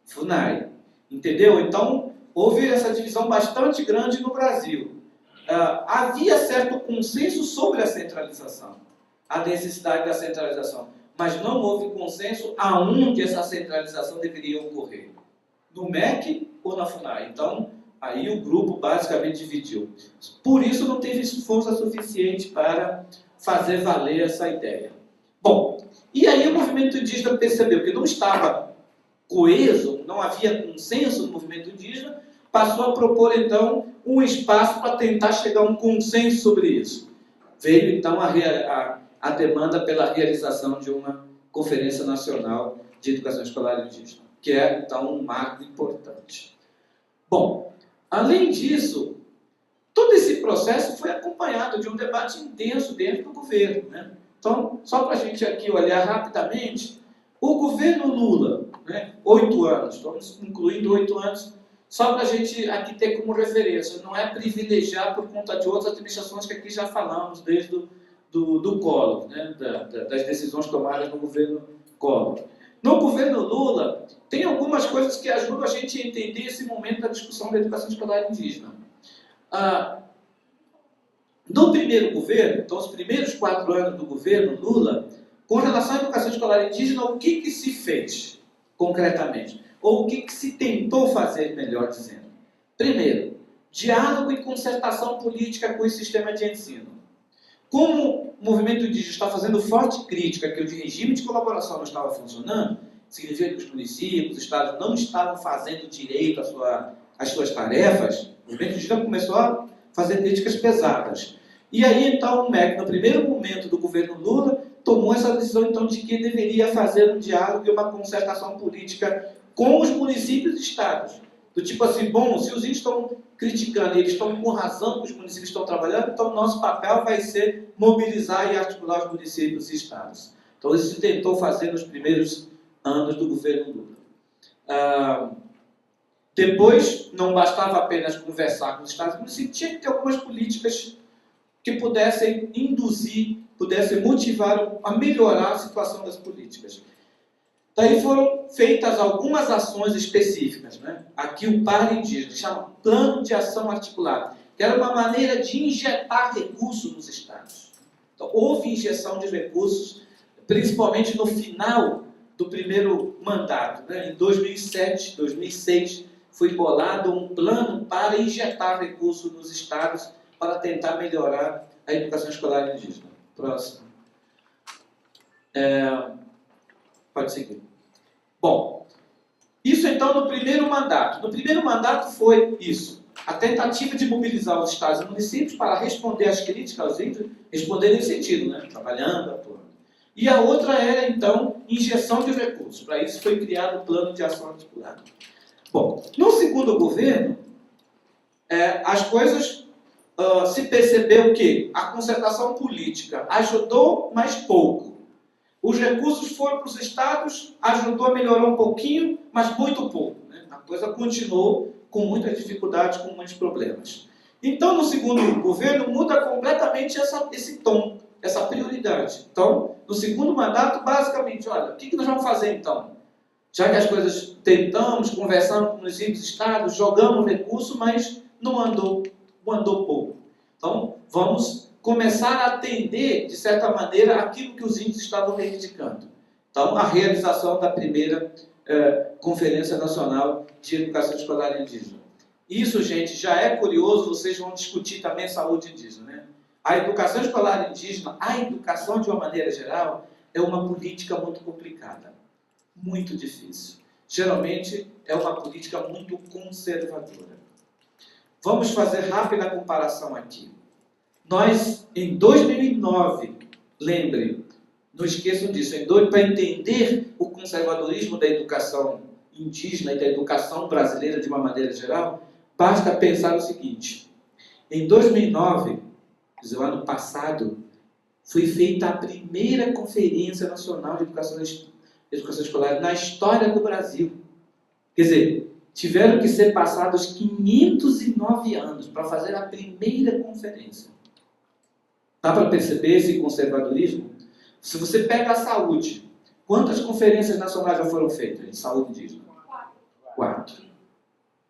FUNAI. Entendeu? Então, houve essa divisão bastante grande no Brasil. Havia certo consenso sobre a centralização, a necessidade da centralização, mas não houve consenso aonde essa centralização deveria ocorrer, no MEC ou na FUNAI. Então, aí o grupo basicamente dividiu. Por isso não teve força suficiente para fazer valer essa ideia. Bom, e aí o movimento indígena percebeu que não estava coeso, não havia consenso no movimento indígena, passou a propor, então, um espaço para tentar chegar a um consenso sobre isso. Veio, então, a demanda pela realização de uma Conferência Nacional de Educação Escolar Indígena, que é, então, um marco importante. Bom, além disso, todo esse processo foi acompanhado de um debate intenso dentro do governo, né? Então, só para a gente aqui olhar rapidamente, o governo Lula, né, 8 anos, estamos incluindo 8 anos, só para a gente aqui ter como referência, não é privilegiar por conta de outras administrações que aqui já falamos, desde do Collor, né, das decisões tomadas no governo Collor. No governo Lula, tem algumas coisas que ajudam a gente a entender esse momento da discussão da educação escolar indígena. No primeiro governo, então os primeiros 4 anos do governo Lula, com relação à educação escolar indígena, o que se fez concretamente? Ou o que se tentou fazer, melhor dizendo? Primeiro, diálogo e concertação política com o sistema de ensino. Como o movimento indígena está fazendo forte crítica que o regime de colaboração não estava funcionando, significa que os municípios, os estados não estavam fazendo direito às suas tarefas, o movimento indígena começou a fazer críticas pesadas. E aí, então, o MEC, no primeiro momento do governo Lula, tomou essa decisão, então, de que deveria fazer um diálogo e uma concertação política com os municípios e estados. Do tipo assim, bom, se os índios estão criticando, eles estão com razão que os municípios estão trabalhando, então nosso papel vai ser mobilizar e articular os municípios e estados. Então isso se tentou fazer nos primeiros anos do governo Lula. Depois, não bastava apenas conversar com os estados e municípios, tinha que ter algumas políticas que pudessem induzir, pudessem motivar a melhorar a situação das políticas. Daí foram feitas algumas ações específicas, né? Aqui o Para Indígena, que chama Plano de Ação Articulado, que era uma maneira de injetar recursos nos estados. Então, houve injeção de recursos, principalmente no final do primeiro mandato, né? Em 2007, 2006, foi bolado um plano para injetar recursos nos estados para tentar melhorar a educação escolar indígena. Próximo. Pode seguir. Bom, isso então no primeiro mandato. No primeiro mandato foi isso. A tentativa de mobilizar os estados e municípios para responder às críticas aos índios, responder nesse sentido, né? Trabalhando, atuando. E a outra era, então, injeção de recursos. Para isso foi criado o Plano de Ação Articulado. Bom, no segundo governo, as coisas se percebeu que a concertação política ajudou, mas pouco. Os recursos foram para os estados, ajudou a melhorar um pouquinho, mas muito pouco, né? A coisa continuou com muitas dificuldades, com muitos problemas. Então, no segundo governo, muda completamente esse tom, essa prioridade. Então, no segundo mandato, basicamente, olha, o que nós vamos fazer então? Já que as coisas tentamos, conversamos com os municípios, estados, jogamos recurso, mas não andou pouco. Então, vamos começar a atender, de certa maneira, aquilo que os índios estavam reivindicando. Então, a realização da primeira Conferência Nacional de Educação Escolar Indígena. Isso, gente, já é curioso, vocês vão discutir também saúde indígena, né? A educação escolar indígena, a educação de uma maneira geral, é uma política muito complicada, muito difícil. Geralmente, é uma política muito conservadora. Vamos fazer rápida comparação aqui. Nós, em 2009, lembrem, não esqueçam disso, para entender o conservadorismo da educação indígena e da educação brasileira de uma maneira geral, basta pensar o seguinte. Em 2009, quer dizer, o ano passado, foi feita a primeira Conferência Nacional de Educação Escolar na história do Brasil. Quer dizer, tiveram que ser passados 509 anos para fazer a primeira conferência. Dá para perceber esse conservadorismo? Se você pega a saúde, quantas conferências nacionais já foram feitas de saúde indígena? 4.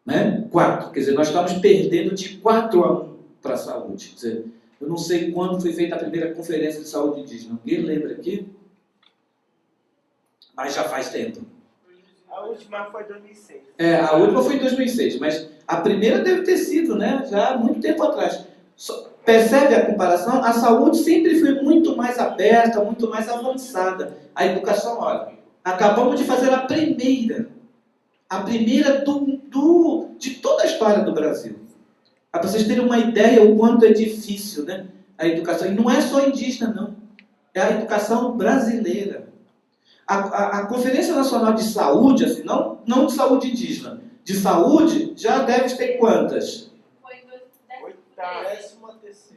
Né? 4. Quer dizer, nós estamos perdendo de 4-1 para a saúde. Quer dizer, eu não sei quando foi feita a primeira conferência de saúde indígena. Alguém lembra aqui? Mas já faz tempo. A última foi em 2006. A última foi em 2006, mas a primeira deve ter sido, né? Já há muito tempo atrás. Percebe a comparação? A saúde sempre foi muito mais aberta, muito mais avançada. A educação, olha, acabamos de fazer a primeira de toda a história do Brasil. Para vocês terem uma ideia o quanto é difícil, né? A educação. E não é só indígena, não. É a educação brasileira. A Conferência Nacional de Saúde, assim, não de saúde indígena, de saúde, já deve ter quantas? Foi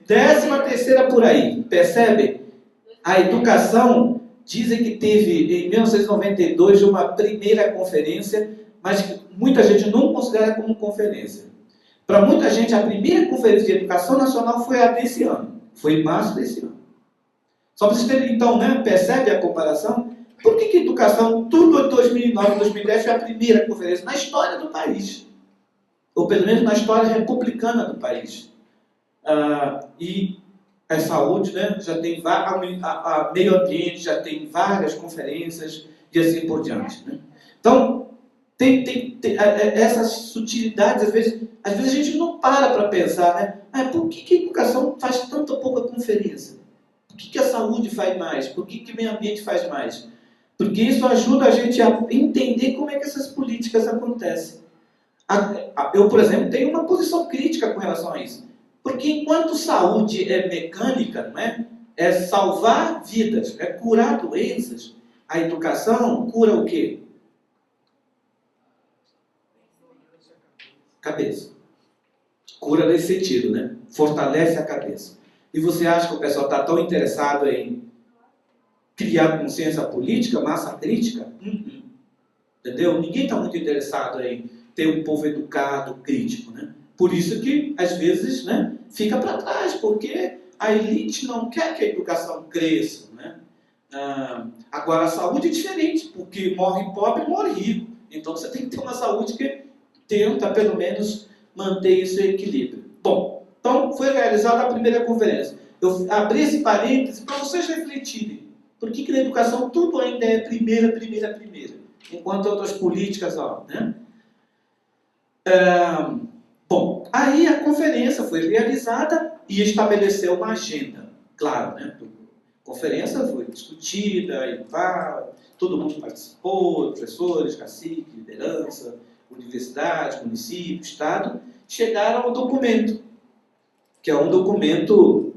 Décima terceira por aí, percebe? A educação, dizem que teve em 1992 uma primeira conferência, mas que muita gente não considera como conferência. Para muita gente, a primeira conferência de educação nacional foi a desse ano, foi em março desse ano. Só para vocês terem, então, né, percebe a comparação? Por que a educação, tudo em 2009, 2010, foi a primeira conferência na história do país? Ou pelo menos na história republicana do país. E a saúde, né, já tem a meio ambiente, já tem várias conferências e assim por diante. Né? Então, tem essas sutilidades, às vezes a gente não para pensar, né? Por que a educação faz tanta pouca conferência? Por que a saúde faz mais? Por que o meio ambiente faz mais? Porque isso ajuda a gente a entender como é que essas políticas acontecem. Eu, por exemplo, tenho uma posição crítica com relação a isso. Porque enquanto saúde é mecânica, não é? É salvar vidas, é curar doenças, a educação cura o quê? Cabeça. Cura nesse sentido, né? Fortalece a cabeça. E você acha que o pessoal está tão interessado em criar consciência política, massa crítica? Entendeu? Ninguém está muito interessado em ter um povo educado, crítico, né? Por isso que, às vezes, né, fica para trás, porque a elite não quer que a educação cresça, né? Agora, a saúde é diferente, porque morre pobre e morre rico. Então, você tem que ter uma saúde que tenta, pelo menos, manter isso em equilíbrio. Bom, então, foi realizada a primeira conferência. Eu abri esse parênteses para vocês refletirem. Por que na educação tudo ainda é primeira, enquanto outras políticas, ó, né? Bom, aí a conferência foi realizada e estabeleceu uma agenda, claro, né? A conferência foi discutida e todo mundo participou, professores, cacique, liderança, universidade, município, estado, chegaram ao documento, que é um documento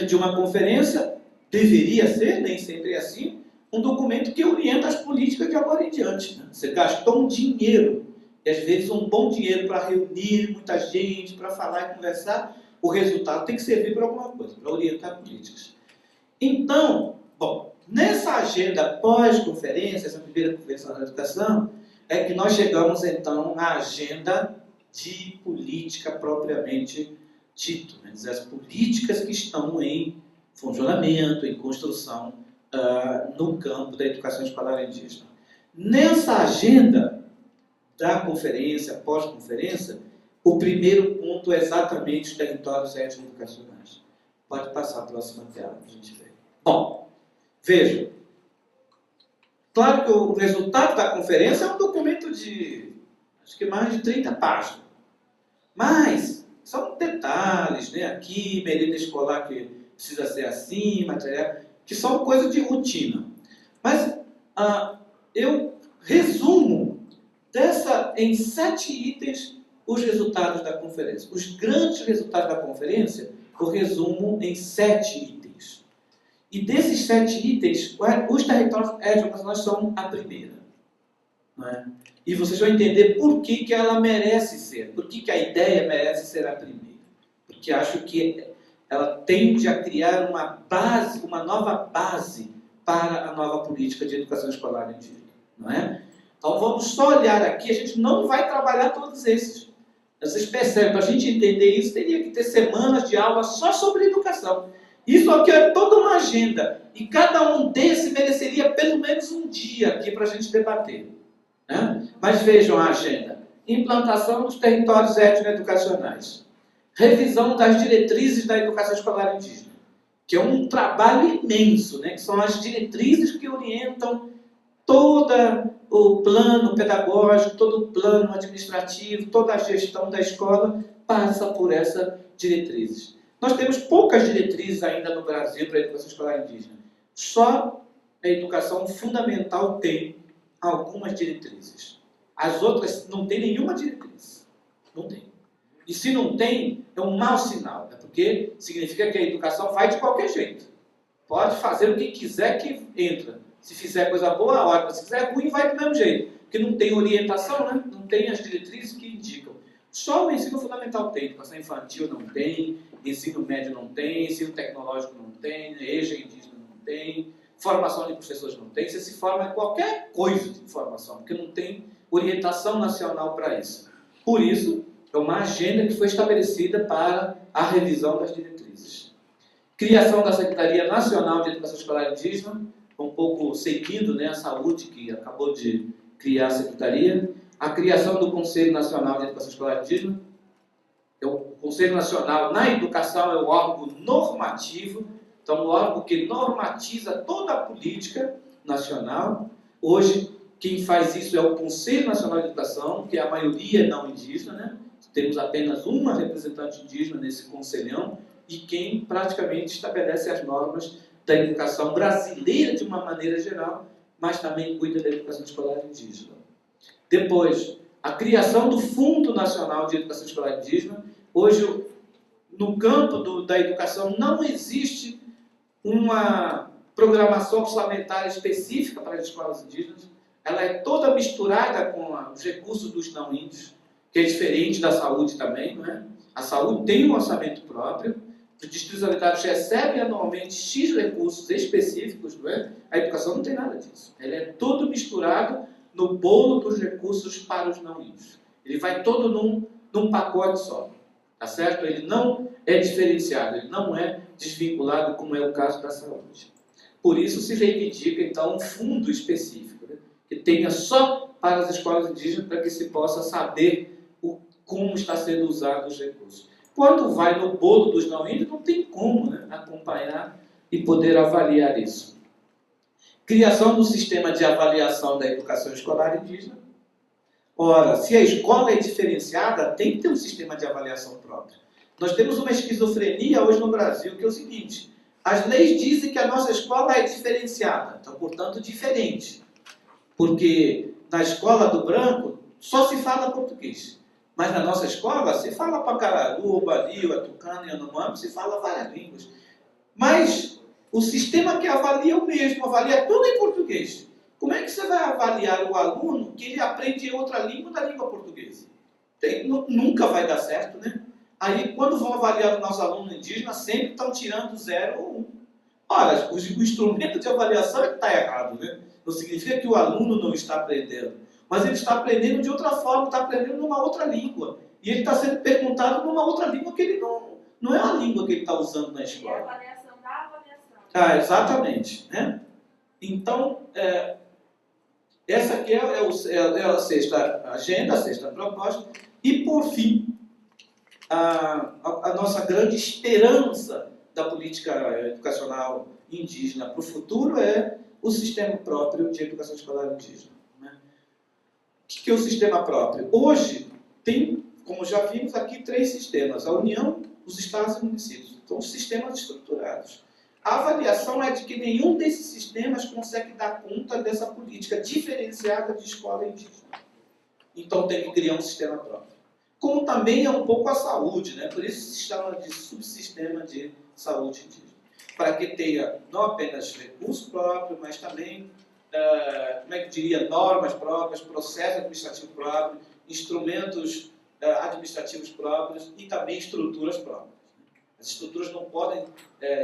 de uma conferência, deveria ser, nem sempre é assim, um documento que orienta as políticas de agora em diante. Né? Você gastou um dinheiro, e às vezes um bom dinheiro para reunir muita gente, para falar e conversar, o resultado tem que servir para alguma coisa, para orientar políticas. Então, bom, nessa agenda pós-conferência, essa primeira conferência da educação, é que nós chegamos então à agenda de política propriamente dito, né? As políticas que estão em funcionamento, em construção no campo da educação escolar indígena. Nessa agenda da conferência, pós-conferência, o primeiro ponto é exatamente os territórios étnico-educacionais. Pode passar a próxima tela para a gente ver. Bom, vejam. Claro que o resultado da conferência é um documento de, acho que mais de 30 páginas. Mas são detalhes, né? Aqui, merenda escolar que precisa ser assim, material, que são coisas de rotina. Mas eu resumo em 7 itens os resultados da conferência. Os grandes resultados da conferência eu resumo em 7 itens. E desses 7 itens, os territórios étnicos são a primeira. Não é? E vocês vão entender por que ela merece ser, por que a ideia merece ser a primeira. Porque acho que ela tende a criar uma nova base para a nova política de educação escolar indígena. Não é? Então vamos só olhar aqui, a gente não vai trabalhar todos esses. Vocês percebem, para a gente entender isso, teria que ter semanas de aula só sobre educação. Isso aqui é toda uma agenda. E cada um desses mereceria pelo menos um dia aqui para a gente debater. Né? Mas vejam a agenda. Implantação dos territórios étnico-educacionais. Revisão das diretrizes da educação escolar indígena. Que é um trabalho imenso, né? Que são as diretrizes que orientam todo o plano pedagógico, todo o plano administrativo, toda a gestão da escola passa por essas diretrizes. Nós temos poucas diretrizes ainda no Brasil para a educação escolar indígena. Só a educação fundamental tem algumas diretrizes. As outras não tem nenhuma diretriz. Não tem. E se não tem, é um mau sinal. É porque significa que a educação vai de qualquer jeito. Pode fazer o que quiser que entra. Se fizer coisa boa, ótimo. Se fizer ruim, vai do mesmo jeito. Porque não tem orientação, né? Não tem as diretrizes que indicam. Só o ensino fundamental tem. Educação infantil não tem. Ensino médio não tem. Ensino tecnológico não tem. EJA indígena não tem. Formação de professores não tem. Você se forma em qualquer coisa de formação. Porque não tem orientação nacional para isso. Por isso, é uma agenda que foi estabelecida para a revisão das diretrizes. Criação da Secretaria Nacional de Educação Escolar Indígena, um pouco seguindo, né, a saúde, que acabou de criar a secretaria. A criação do Conselho Nacional de Educação Escolar Indígena. O Conselho Nacional na Educação é o órgão normativo, então o órgão que normatiza toda a política nacional. Hoje, quem faz isso é o Conselho Nacional de Educação, que é a maioria não indígena, né? Temos apenas uma representante indígena nesse conselhão, e quem praticamente estabelece as normas da educação brasileira de uma maneira geral, mas também cuida da educação escolar indígena. Depois, a criação do Fundo Nacional de Educação Escolar Indígena. Hoje, no campo da educação, não existe uma programação orçamentária específica para as escolas indígenas. Ela é toda misturada com os recursos dos não índios, que é diferente da saúde também, não é? A saúde tem um orçamento próprio, os distritos unitários recebem anualmente X recursos específicos, não é? A educação não tem nada disso. Ela é todo misturado no bolo dos recursos para os não índios. Ele vai todo num pacote só, tá certo? Ele não é diferenciado, ele não é desvinculado, como é o caso da saúde. Por isso se reivindica, então, um fundo específico, né, que tenha só para as escolas indígenas, para que se possa saber como está sendo usado os recursos. Quando vai no bolo dos não índios, não tem como, né, acompanhar e poder avaliar isso. Criação do sistema de avaliação da educação escolar indígena. Ora, se a escola é diferenciada, tem que ter um sistema de avaliação próprio. Nós temos uma esquizofrenia hoje no Brasil, que é o seguinte: as leis dizem que a nossa escola é diferenciada, então, portanto, diferente. Porque na escola do branco só se fala português. Mas na nossa escola se fala Pacararu, Obali, Atucano e Yanomami, se fala várias línguas. Mas o sistema que avalia o mesmo, avalia tudo em português. Como é que você vai avaliar o aluno que ele aprende outra língua da língua portuguesa? Nunca vai dar certo, né? Aí, quando vão avaliar o nosso aluno indígena, sempre estão tirando 0 ou 1. Ora, o instrumento de avaliação é que está errado, né? Não significa que o aluno não está aprendendo, mas ele está aprendendo de outra forma, está aprendendo numa outra língua. E ele está sendo perguntado numa outra língua que ele não é a língua que ele está usando na escola. É a avaliação da avaliação. Ah, exatamente, né? Então, essa aqui é a sexta agenda, a sexta proposta. E, por fim, a nossa grande esperança da política educacional indígena para o futuro é o sistema próprio de educação escolar indígena. Né? O que é o sistema próprio? Hoje, tem, como já vimos aqui, 3 sistemas: a União, os estados e municípios. Então, os sistemas estruturados. A avaliação é de que nenhum desses sistemas consegue dar conta dessa política diferenciada de escola indígena. Então, tem que criar um sistema próprio. Como também é um pouco a saúde, né? Por isso se chama de subsistema de saúde indígena. Para que tenha não apenas recurso próprio, mas também, como é que diria, normas próprias, processo administrativo próprio, instrumentos administrativos próprios e também estruturas próprias. As estruturas não podem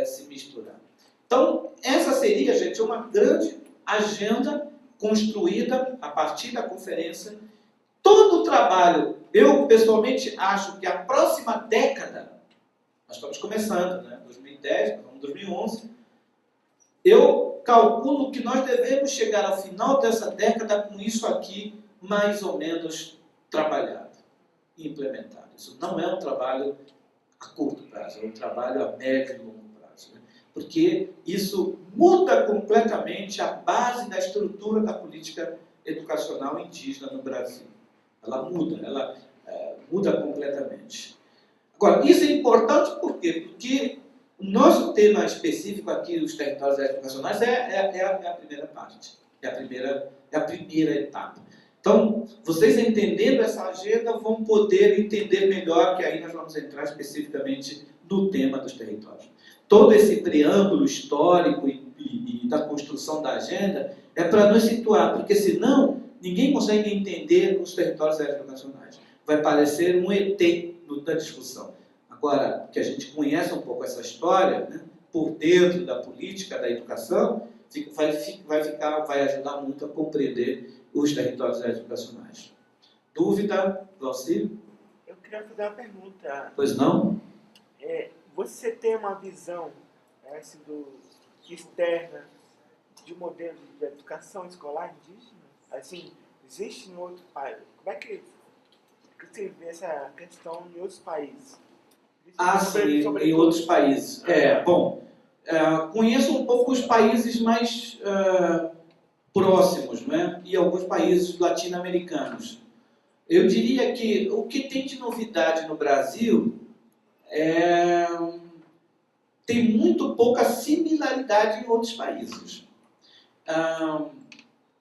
se misturar. Então, essa seria, gente, uma grande agenda construída a partir da conferência. Todo o trabalho, eu pessoalmente acho que a próxima década, nós estamos começando, né? 2010, 2011, eu calculo que nós devemos chegar ao final dessa década com isso aqui mais ou menos trabalhado e implementado. Isso não é um trabalho a curto prazo, é um trabalho a médio e longo prazo. Né? Porque isso muda completamente a base da estrutura da política educacional indígena no Brasil. Ela muda completamente. Agora, isso é importante por quê? Porque o nosso tema específico aqui, os territórios educacionais, é a primeira parte, é a primeira etapa. Então, vocês entendendo essa agenda vão poder entender melhor, que aí nós vamos entrar especificamente no tema dos territórios. Todo esse preâmbulo histórico e da construção da agenda é para nos situar, porque senão ninguém consegue entender os territórios educacionais. Vai parecer um ET da discussão. Agora, que a gente conhece um pouco essa história, né, por dentro da política, da educação, vai ajudar muito a compreender os territórios educacionais. Dúvida, Valcir? Eu queria fazer uma pergunta. Pois não? Você tem uma visão externa de um modelo de educação escolar indígena? Assim, existe em outro país? Como é que você vê essa questão em outros países? Sim, em outros países. Conheço um pouco os países mais próximos, né? E alguns países latino-americanos. Eu diria que o que tem de novidade no Brasil tem muito pouca similaridade em outros países.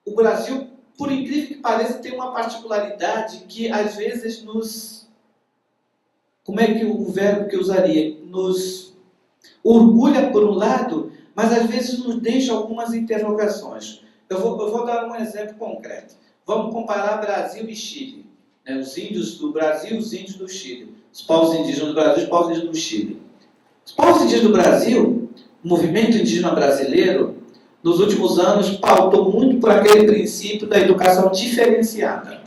O Brasil por incrível que pareça, tem uma particularidade que às vezes nos... Como é que o verbo que eu usaria? Nos orgulha por um lado, mas às vezes nos deixa algumas interrogações. Eu vou dar um exemplo concreto. Vamos comparar Brasil e Chile. Né? Os índios do Brasil e os índios do Chile. Os povos indígenas do Brasil e os povos indígenas do Chile. Os povos indígenas do Brasil, o movimento indígena brasileiro, nos últimos anos, pautou muito por aquele princípio da educação diferenciada.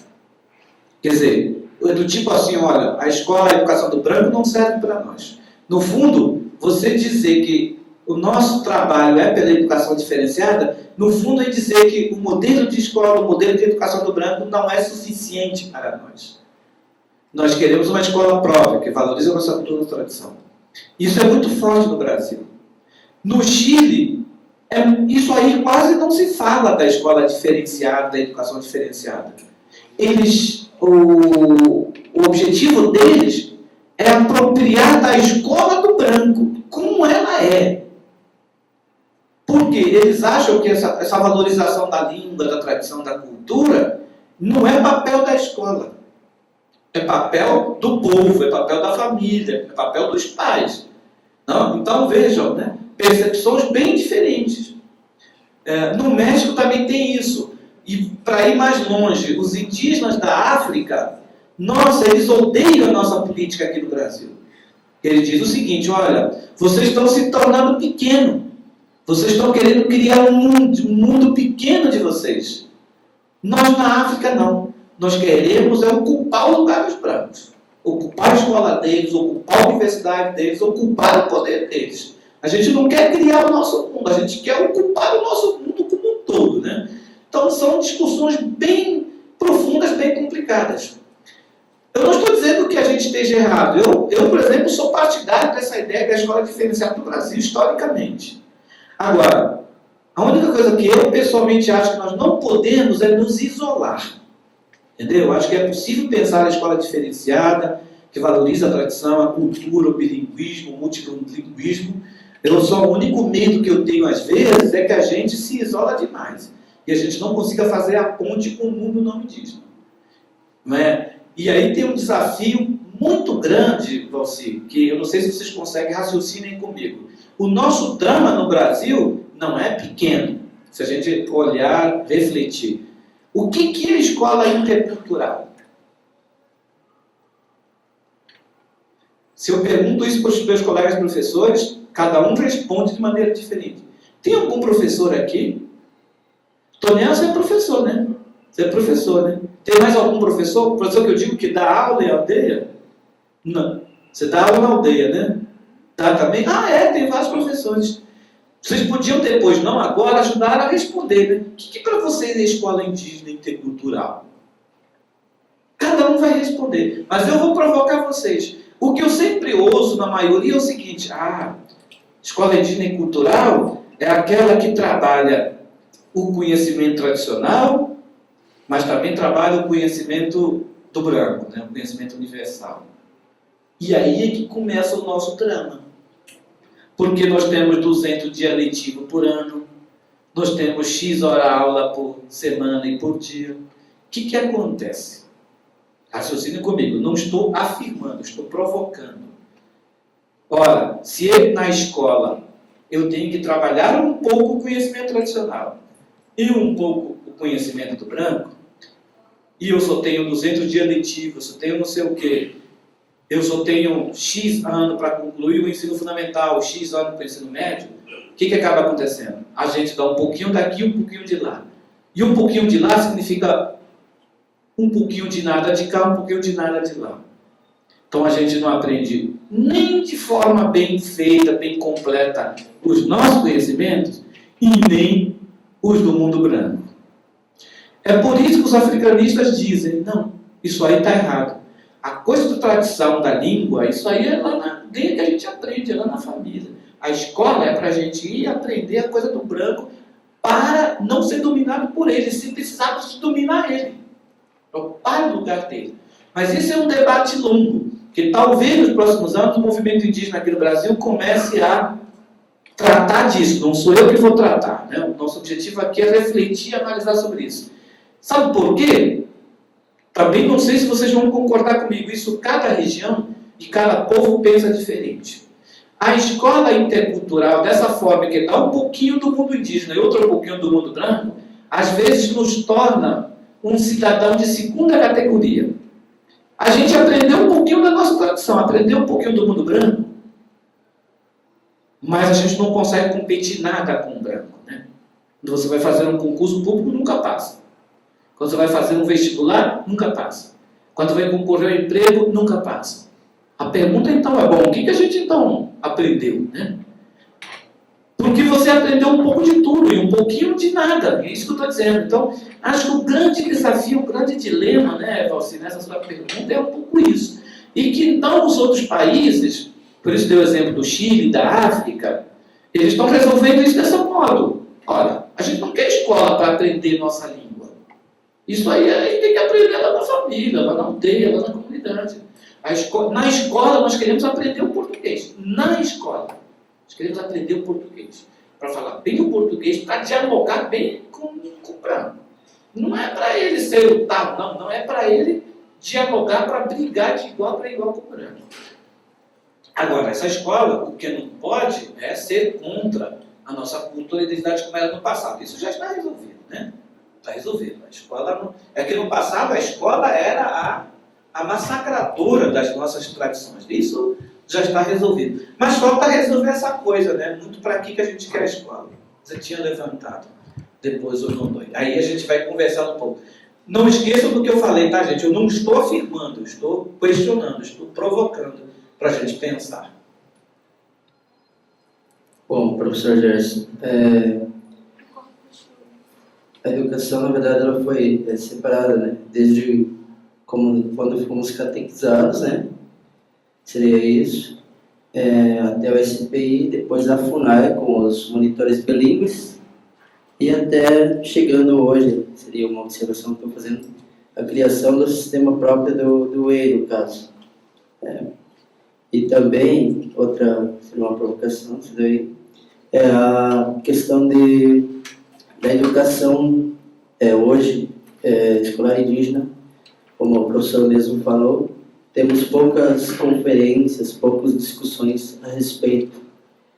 Quer dizer, do tipo assim, olha, a escola, a educação do branco não serve para nós. No fundo, você dizer que o nosso trabalho é pela educação diferenciada, no fundo é dizer que o modelo de escola, o modelo de educação do branco não é suficiente para nós. Nós queremos uma escola própria, que valoriza a nossa cultura e tradição. Isso é muito forte no Brasil. No Chile, isso aí quase não se fala da escola diferenciada, da educação diferenciada. O objetivo deles é apropriar da escola do branco, como ela é. Porque eles acham que essa valorização da língua, da tradição, da cultura, não é papel da escola. É papel do povo, é papel da família, é papel dos pais. Não? Então vejam, né? Percepções bem diferentes. No México também tem isso. E para ir mais longe, os indígenas da África, nossa, eles odeiam a nossa política aqui no Brasil. Ele diz o seguinte, olha, vocês estão se tornando pequeno. Vocês estão querendo criar um mundo pequeno de vocês. Nós na África não. Nós queremos ocupar o lugar dos brancos. Ocupar a escola deles, ocupar a universidade deles, ocupar o poder deles. A gente não quer criar o nosso mundo, a gente quer ocupar o nosso mundo como um todo, né? Então são discussões bem profundas, bem complicadas. Eu não estou dizendo que a gente esteja errado. Eu, por exemplo, sou partidário dessa ideia da escola diferenciada no Brasil, historicamente. Agora, a única coisa que eu pessoalmente acho que nós não podemos é nos isolar. Entendeu? Eu acho que é possível pensar a escola diferenciada, que valoriza a tradição, a cultura, o bilinguismo, o multilinguismo. O único medo que eu tenho às vezes é que a gente se isola demais. E a gente não consiga fazer a ponte com o mundo não indígena. Não é? E aí tem um desafio muito grande, Valci, que eu não sei se vocês conseguem raciocinem comigo. O nosso drama no Brasil não é pequeno, se a gente olhar, refletir. O que é a escola intercultural? Se eu pergunto isso para os meus colegas professores, cada um responde de maneira diferente. Tem algum professor aqui? Tonel, você é professor, né? Você é professor, né? Tem mais algum professor? Professor que eu digo que dá aula em aldeia? Não. Você dá aula na aldeia, né? Dá também? Tem vários professores. Vocês podiam depois, não agora, ajudar a responder, né? O que para vocês é escola indígena intercultural? Cada um vai responder. Mas eu vou provocar vocês. O que eu sempre ouço na maioria é o seguinte, escola indígena e cultural é aquela que trabalha o conhecimento tradicional, mas também trabalha o conhecimento do branco, né? O conhecimento universal. E aí é que começa o nosso drama. Porque nós temos 200 dias letivos por ano, nós temos X hora aula por semana e por dia. O que acontece? Raciocine comigo, não estou afirmando, estou provocando. Ora, se na escola eu tenho que trabalhar um pouco o conhecimento tradicional e um pouco o conhecimento do branco, e eu só tenho 200 dias letivos, eu só tenho não sei o quê, eu só tenho X ano para concluir o ensino fundamental, X ano para o ensino médio, o que acaba acontecendo? A gente dá um pouquinho daqui, um pouquinho de lá. E um pouquinho de lá significa um pouquinho de nada de cá, um pouquinho de nada de lá. Então a gente não aprende nem de forma bem feita, bem completa, os nossos conhecimentos e nem os do mundo branco. É por isso que os africanistas dizem, não, isso aí está errado. A coisa da tradição da língua, isso aí é lá na aldeia que a gente aprende, é lá na família. A escola é para a gente ir aprender a coisa do branco para não ser dominado por ele, se precisarmos dominar ele. Ocupar o lugar dele. Mas esse é um debate longo, que talvez nos próximos anos o movimento indígena aqui no Brasil comece a tratar disso. Não sou eu que vou tratar, né? O nosso objetivo aqui é refletir e analisar sobre isso. Sabe por quê? Também não sei se vocês vão concordar comigo. Isso cada região e cada povo pensa diferente. A escola intercultural, dessa forma, que dá um pouquinho do mundo indígena e outro pouquinho do mundo branco, às vezes nos torna um cidadão de segunda categoria. A gente aprendeu um pouquinho da nossa tradição, aprendeu um pouquinho do mundo branco, mas a gente não consegue competir nada com o branco. Né? Quando você vai fazer um concurso público, nunca passa. Quando você vai fazer um vestibular, nunca passa. Quando vai concorrer ao emprego, nunca passa. A pergunta então é, bom, o que a gente então aprendeu? Né? Porque você aprendeu um pouco de tudo e um pouquinho de nada. É isso que eu estou dizendo. Então, acho que o grande desafio, o grande dilema, né, Valci, nessa sua pergunta, é um pouco isso. E que então os outros países, por isso deu o exemplo do Chile, da África, eles estão resolvendo isso desse modo. Olha, a gente não quer escola para aprender nossa língua. Isso aí a gente tem que aprender lá na família, lá na aldeia, lá na comunidade. Na escola nós queremos aprender o português. Na escola. Nós queremos aprender o português. Para falar bem o português, para dialogar bem com o branco. Não é para ele ser o tal, não é para ele dialogar, para brigar de igual para igual com o branco. Agora, essa escola, o que não pode é ser contra a nossa cultura e identidade como era no passado. Isso já está resolvido, né? Está resolvido. A escola não... É que no passado a escola era a massacradora das nossas tradições. Isso já está resolvido. Mas falta resolver essa coisa, né? Muito para que a gente quer a escola. Você tinha levantado. Depois o não. Aí a gente vai conversar um pouco. Não esqueçam do que eu falei, tá, gente? Eu não estou afirmando, estou questionando, estou provocando para a gente pensar. Bom, professor Gerson, a educação, na verdade, ela foi separada, né? Desde quando fomos catequizados, né? Seria isso. Até o SPI, depois a FUNAI com os monitores bilíngues e até chegando hoje, seria uma observação que estou fazendo, a criação do sistema próprio do EI, no caso. E também, seria uma provocação, isso daí, é a questão da educação hoje, escolar indígena, como o professor mesmo falou, temos poucas conferências, poucas discussões a respeito.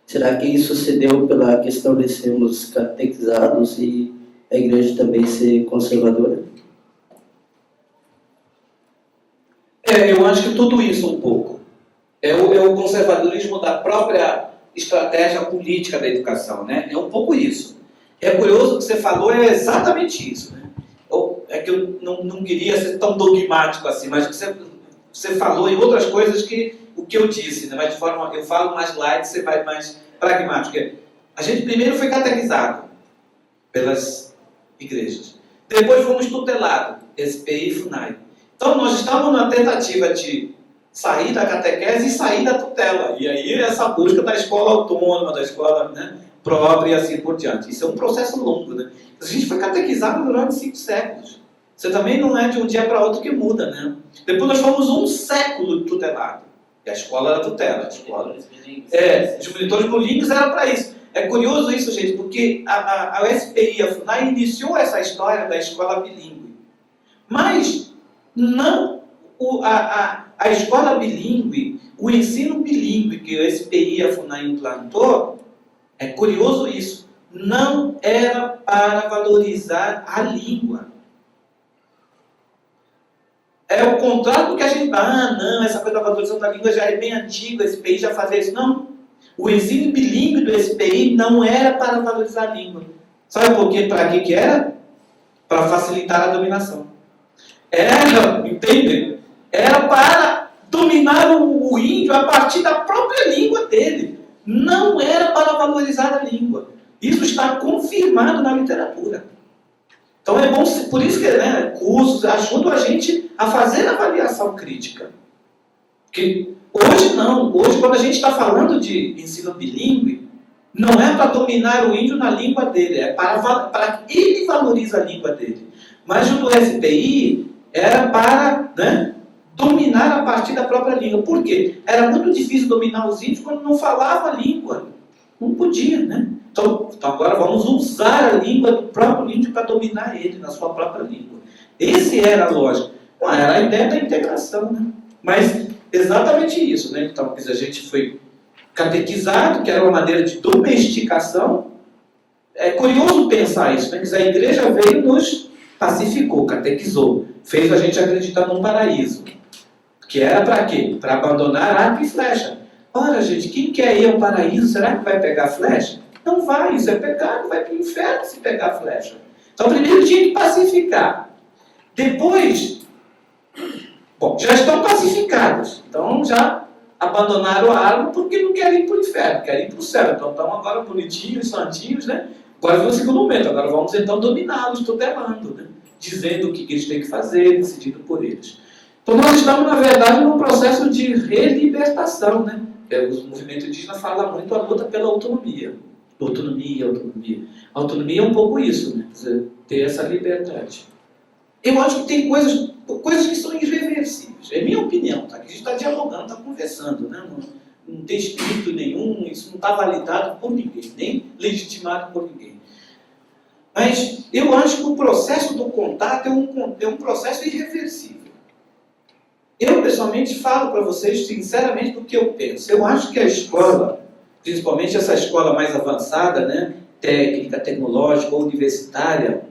Será que isso se deu pela questão de sermos catequizados e a igreja também ser conservadora? Eu acho que tudo isso um pouco. É o conservadorismo da própria estratégia política da educação, né? É um pouco isso. É curioso o que você falou, é exatamente isso, né? É que eu não queria ser tão dogmático assim, mas você falou em outras coisas que o que eu disse, né? Mas de forma, eu falo mais light, você vai mais pragmático. A gente primeiro foi catequizado pelas igrejas. Depois fomos tutelados, SPI e FUNAI. Então nós estávamos na tentativa de sair da catequese e sair da tutela. E aí essa busca da escola autônoma, da escola, né, própria e assim por diante. Isso é um processo longo, né? A gente foi catequizado durante 5 séculos. Você também não é de um dia para outro que muda, né? Depois nós fomos 1 século tutelado. E a escola era tutela. A escola... os monitores bilíngues era para isso. É curioso isso, gente, porque a USPI e a FUNAI iniciou essa história da escola bilíngue. Mas não a escola bilíngue, o ensino bilíngue que a USPI e a FUNAI implantou, é curioso isso, não era para valorizar a língua. É o contrário do que a gente... não, essa coisa da valorização da língua já é bem antiga, esse SPI já fazia isso. Não. O ensino bilíngue do SPI não era para valorizar a língua. Sabe por quê? Para que era? Para facilitar a dominação. Entende? Era para dominar o índio a partir da própria língua dele. Não era para valorizar a língua. Isso está confirmado na literatura. Então é bom, por isso que cursos ajudam a gente a fazer a avaliação crítica. Porque hoje não. Hoje, quando a gente está falando de ensino bilíngue, não é para dominar o índio na língua dele, é para que ele valorize a língua dele. Mas o do SPI era para dominar a partir da própria língua. Por quê? Era muito difícil dominar os índios quando não falava a língua. Não podia, né? Então agora vamos usar a língua do próprio índio para dominar ele, na sua própria língua. Esse era a lógica. Não, era a ideia da integração, né? Mas exatamente isso, né? Então, a gente foi catequizado, que era uma maneira de domesticação. É curioso pensar isso, né? Quer dizer, a igreja veio e nos pacificou, catequizou, fez a gente acreditar num paraíso. Que era para quê? Para abandonar arco e flecha. Ora, gente, quem quer ir ao paraíso, será que vai pegar flecha? Não vai, isso é pecado, vai para o inferno se pegar flecha. Então, primeiro tinha que pacificar. Depois, bom, já estão pacificados. Então, já abandonaram a árvore porque não querem ir para o inferno, querem ir para o céu. Então, estão agora bonitinhos, santinhos, né? Agora vem o segundo momento, agora vamos então dominá-los, tutelando, né? Dizendo o que eles têm que fazer, decidido por eles. Então, nós estamos, na verdade, num processo de relibertação, né? O movimento indígena fala muito a luta pela autonomia. Autonomia. Autonomia é um pouco isso, né? Quer dizer, ter essa liberdade. Eu acho que tem coisas que são irreversíveis. É minha opinião, tá? Que a gente está dialogando, está conversando, né? Não tem escrito nenhum, isso não está validado por ninguém, nem legitimado por ninguém. Mas eu acho que o processo do contato é um processo irreversível. Eu, pessoalmente, falo para vocês, sinceramente, do que eu penso. Eu acho que a escola, principalmente essa escola mais avançada, né, técnica, tecnológica ou universitária,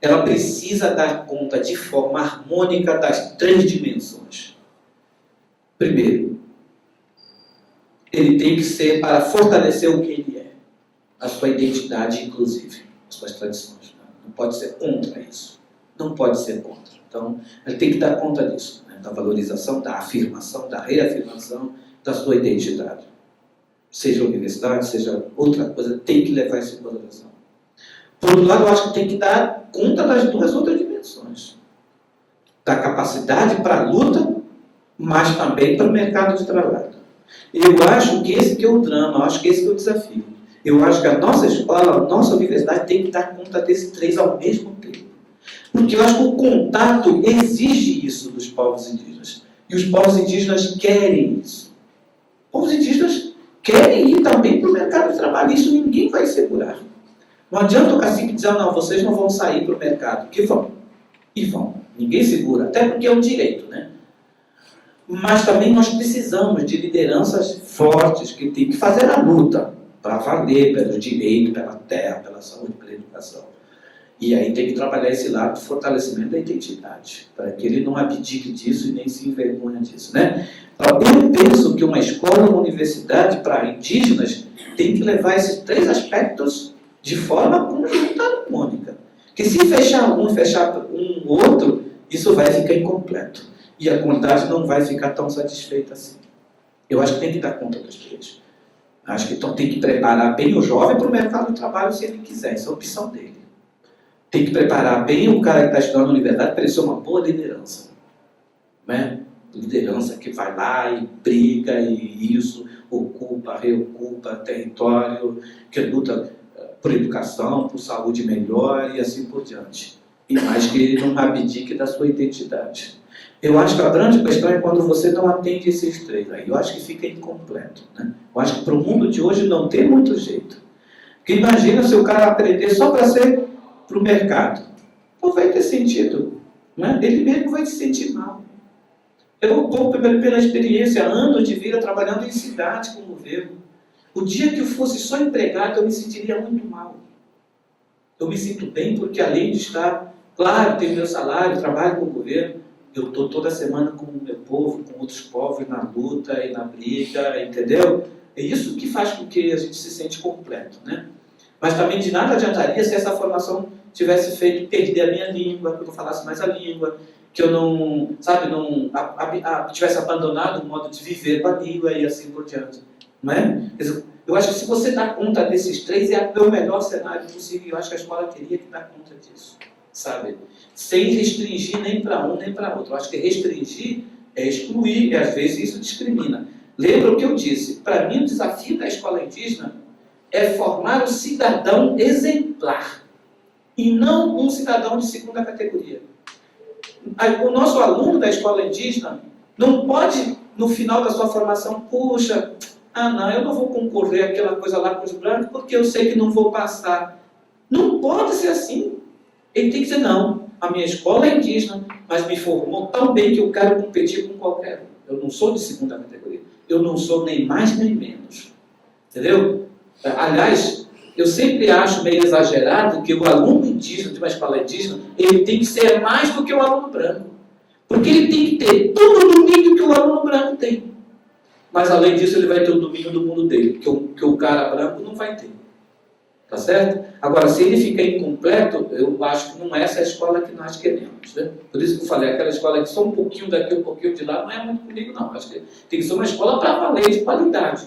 ela precisa dar conta de forma harmônica das 3 dimensões. Primeiro, ele tem que ser para fortalecer o que ele é, a sua identidade, inclusive, as suas tradições. Não pode ser contra isso. Não pode ser contra. Então, ele tem que dar conta disso, né? Da valorização, da afirmação, da reafirmação da sua identidade. Seja universidade, seja outra coisa, tem que levar isso em consideração. Por outro lado, eu acho que tem que dar conta das 2 outras dimensões. Da capacidade para a luta, mas também para o mercado de trabalho. Eu acho que esse que é o drama, eu acho que esse que é o desafio. Eu acho que a nossa escola, a nossa universidade tem que dar conta desses 3 ao mesmo tempo. Porque eu acho que o contato exige isso dos povos indígenas. E os povos indígenas querem isso. Os povos indígenas querem ir também para o mercado de trabalho. Isso ninguém vai segurar. Não adianta o cacique dizer, não, vocês não vão sair para o mercado. Que vão. E vão. Ninguém segura. Até porque é um direito, né? Mas também nós precisamos de lideranças fortes que têm que fazer a luta para valer pelo direito, pela terra, pela saúde, pela educação. E aí tem que trabalhar esse lado de fortalecimento da identidade, para que ele não abdique disso e nem se envergonhe disso, né? Então, eu penso que uma escola, uma universidade para indígenas tem que levar esses 3 aspectos de forma conjunta harmônica. Porque se fechar um e fechar um outro, isso vai ficar incompleto. E a comunidade não vai ficar tão satisfeita assim. Eu acho que tem que dar conta dos 3. Acho que então tem que preparar bem o jovem para o mercado de trabalho se ele quiser, essa é a opção dele. Tem que preparar bem o cara que está estudando na universidade para ele ser uma boa liderança. Né? Liderança que vai lá e briga e isso, ocupa, reocupa território, que luta por educação, por saúde melhor e assim por diante. E mais que ele não abdique da sua identidade. Eu acho que a grande questão é quando você não atende esses 3. Aí eu acho que fica incompleto. Né? Eu acho que para o mundo de hoje não tem muito jeito. Porque imagina se o cara aprender só para ser para o mercado. Não vai ter sentido. Né? Ele mesmo vai se sentir mal. Eu, pela experiência, anos de vida trabalhando em cidade com o governo. O dia que eu fosse só empregado, eu me sentiria muito mal. Eu me sinto bem porque além de estar, claro, tenho meu salário, trabalho com o governo, eu estou toda semana com o meu povo, com outros povos, na luta e na briga, entendeu? É isso que faz com que a gente se sente completo, né? Mas também de nada adiantaria se essa formação tivesse feito perder a minha língua, que eu não falasse mais a língua, que eu não, sabe, tivesse abandonado o modo de viver com a língua e assim por diante, não é? Eu acho que se você dá conta desses 3, é o melhor cenário possível. Eu acho que a escola teria que dar conta disso, sabe? Sem restringir nem para um nem para outro. Eu acho que restringir é excluir, e às vezes isso discrimina. Lembra o que eu disse? Para mim, o desafio da escola indígena é formar um cidadão exemplar e não um cidadão de segunda categoria. O nosso aluno da escola indígena não pode, no final da sua formação, puxa, Ah, não, eu não vou concorrer àquela coisa lá com os brancos porque eu sei que não vou passar. Não pode ser assim. Ele tem que dizer, não, a minha escola é indígena, mas me formou tão bem que eu quero competir com qualquer um. Eu não sou de segunda categoria. Eu não sou nem mais nem menos. Entendeu? Aliás, eu sempre acho meio exagerado que o aluno indígena de uma escola indígena, ele tem que ser mais do que o aluno branco. Porque ele tem que ter todo o domínio que o aluno branco tem. Mas, além disso, ele vai ter o domínio do mundo dele, que o cara branco não vai ter. Tá certo? Agora, se ele fica incompleto, eu acho que não é essa a escola que nós queremos. Né? Por isso que eu falei, aquela escola que só um pouquinho daqui, um pouquinho de lá, não é muito comigo, não. Acho que tem que ser uma escola para valer, de qualidade.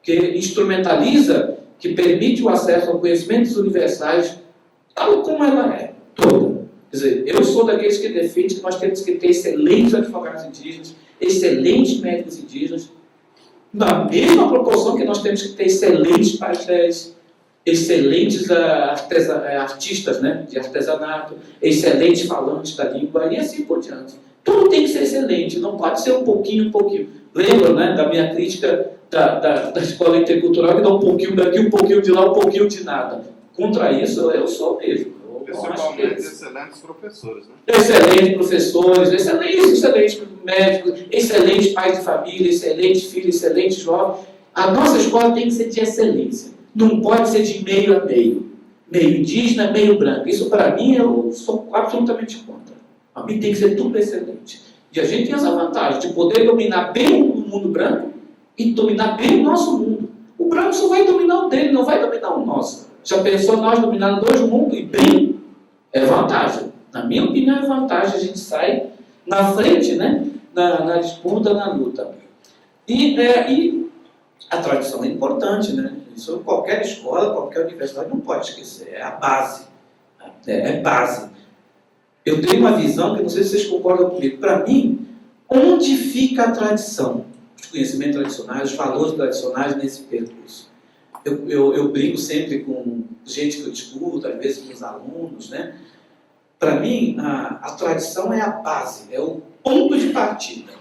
Que instrumentaliza, que permite o acesso a conhecimentos universais, tal como ela é, toda. Quer dizer, eu sou daqueles que defende que nós temos que ter excelentes advogados indígenas, excelentes médicos indígenas, na mesma proporção que nós temos que ter excelentes pajés, excelentes artistas, né, de artesanato, excelentes falantes da língua e assim por diante. Tudo tem que ser excelente, não pode ser um pouquinho, um pouquinho. Lembra, né, da minha crítica da escola intercultural, que dá um pouquinho daqui, um pouquinho de lá, um pouquinho de nada. Contra isso, eu sou mesmo. Principalmente excelentes professores, né? Excelentes professores, excelentes médicos, excelentes pais de família, excelentes filhos, excelentes jovens. A nossa escola tem que ser de excelência. Não pode ser de meio a meio. Meio indígena, meio branco. Isso, para mim, eu sou absolutamente contra. A mim tem que ser tudo excelente. E a gente tem essa vantagem de poder dominar bem o mundo branco e dominar bem o nosso mundo. O branco só vai dominar o dele, não vai dominar o nosso. Já pensou nós dominando dois mundos e bem? É vantagem. Na minha opinião, é vantagem. A gente sai na frente, né? Na disputa, na luta. E a tradição é importante, né? Isso qualquer escola, qualquer universidade não pode esquecer. É a base. É base. Eu tenho uma visão que não sei se vocês concordam comigo. Para mim, onde fica a tradição? Os conhecimentos tradicionais, os valores tradicionais nesse percurso. Eu brinco sempre com gente que eu discuto, às vezes com os alunos, né? Para mim, a tradição é a base, é o ponto de partida.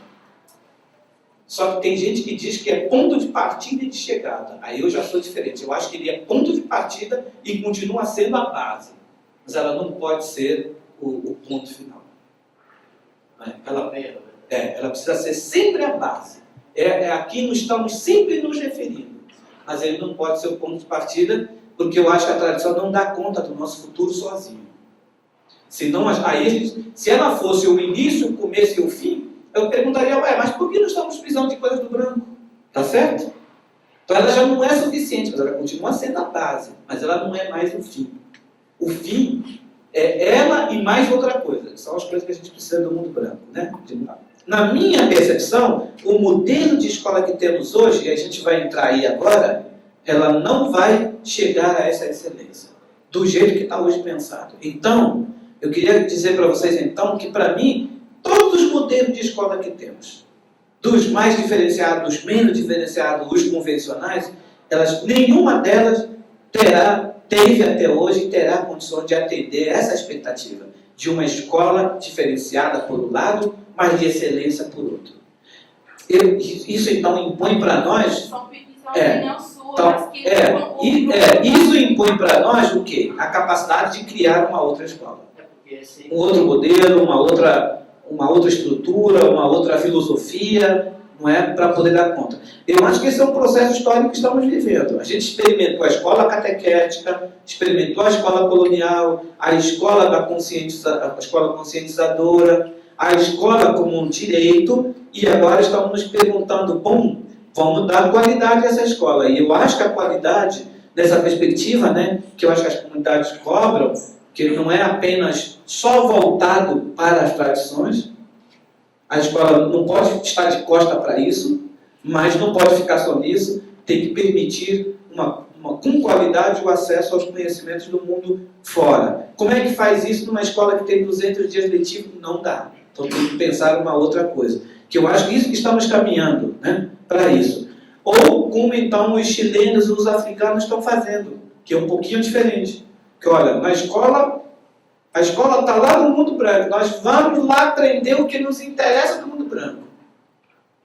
Só que tem gente que diz que é ponto de partida e de chegada. Aí eu já sou diferente. Eu acho que ele é ponto de partida e continua sendo a base. Mas ela não pode ser o ponto final. Ela precisa ser sempre a base. Aqui nós estamos sempre nos referindo. Mas ele não pode ser o ponto de partida, porque eu acho que a tradição não dá conta do nosso futuro sozinho. Senão, se ela fosse o início, o começo e o fim, eu perguntaria, mas por que nós estamos precisando de coisas do branco? Tá certo? Então ela já não é suficiente, mas ela continua sendo a base, mas ela não é mais o fim. O fim é ela e mais outra coisa, que são as coisas que a gente precisa do mundo branco, né? Na minha percepção, o modelo de escola que temos hoje, e a gente vai entrar aí agora, ela não vai chegar a essa excelência, do jeito que está hoje pensado. Então, eu queria dizer para vocês, então, que para mim, todos os modelos de escola que temos, dos mais diferenciados, dos menos diferenciados, os convencionais, nenhuma delas teve até hoje e terá condições de atender essa expectativa de uma escola diferenciada por um lado, mas de excelência por outro. Isso então impõe para nós... Isso impõe para nós o quê? A capacidade de criar uma outra escola. Um outro modelo, uma outra estrutura, uma outra filosofia, não é? Para poder dar conta. Eu acho que esse é um processo histórico que estamos vivendo. A gente experimentou a escola catequética, experimentou a escola colonial, a escola conscientizadora, a escola como um direito, e agora estamos nos perguntando, vamos dar qualidade a essa escola. E eu acho que a qualidade, nessa perspectiva, né, que eu acho que as comunidades cobram, que não é apenas só voltado para as tradições. A escola não pode estar de costa para isso, mas não pode ficar só nisso, tem que permitir com qualidade o acesso aos conhecimentos do mundo fora. Como é que faz isso numa escola que tem 200 dias letivos? Não dá. Então tem que pensar uma outra coisa. Que eu acho que isso que estamos caminhando, né, para isso. Ou como então os chilenos e os africanos estão fazendo, que é um pouquinho diferente. Que olha, a escola está lá no mundo branco, nós vamos lá aprender o que nos interessa do mundo branco.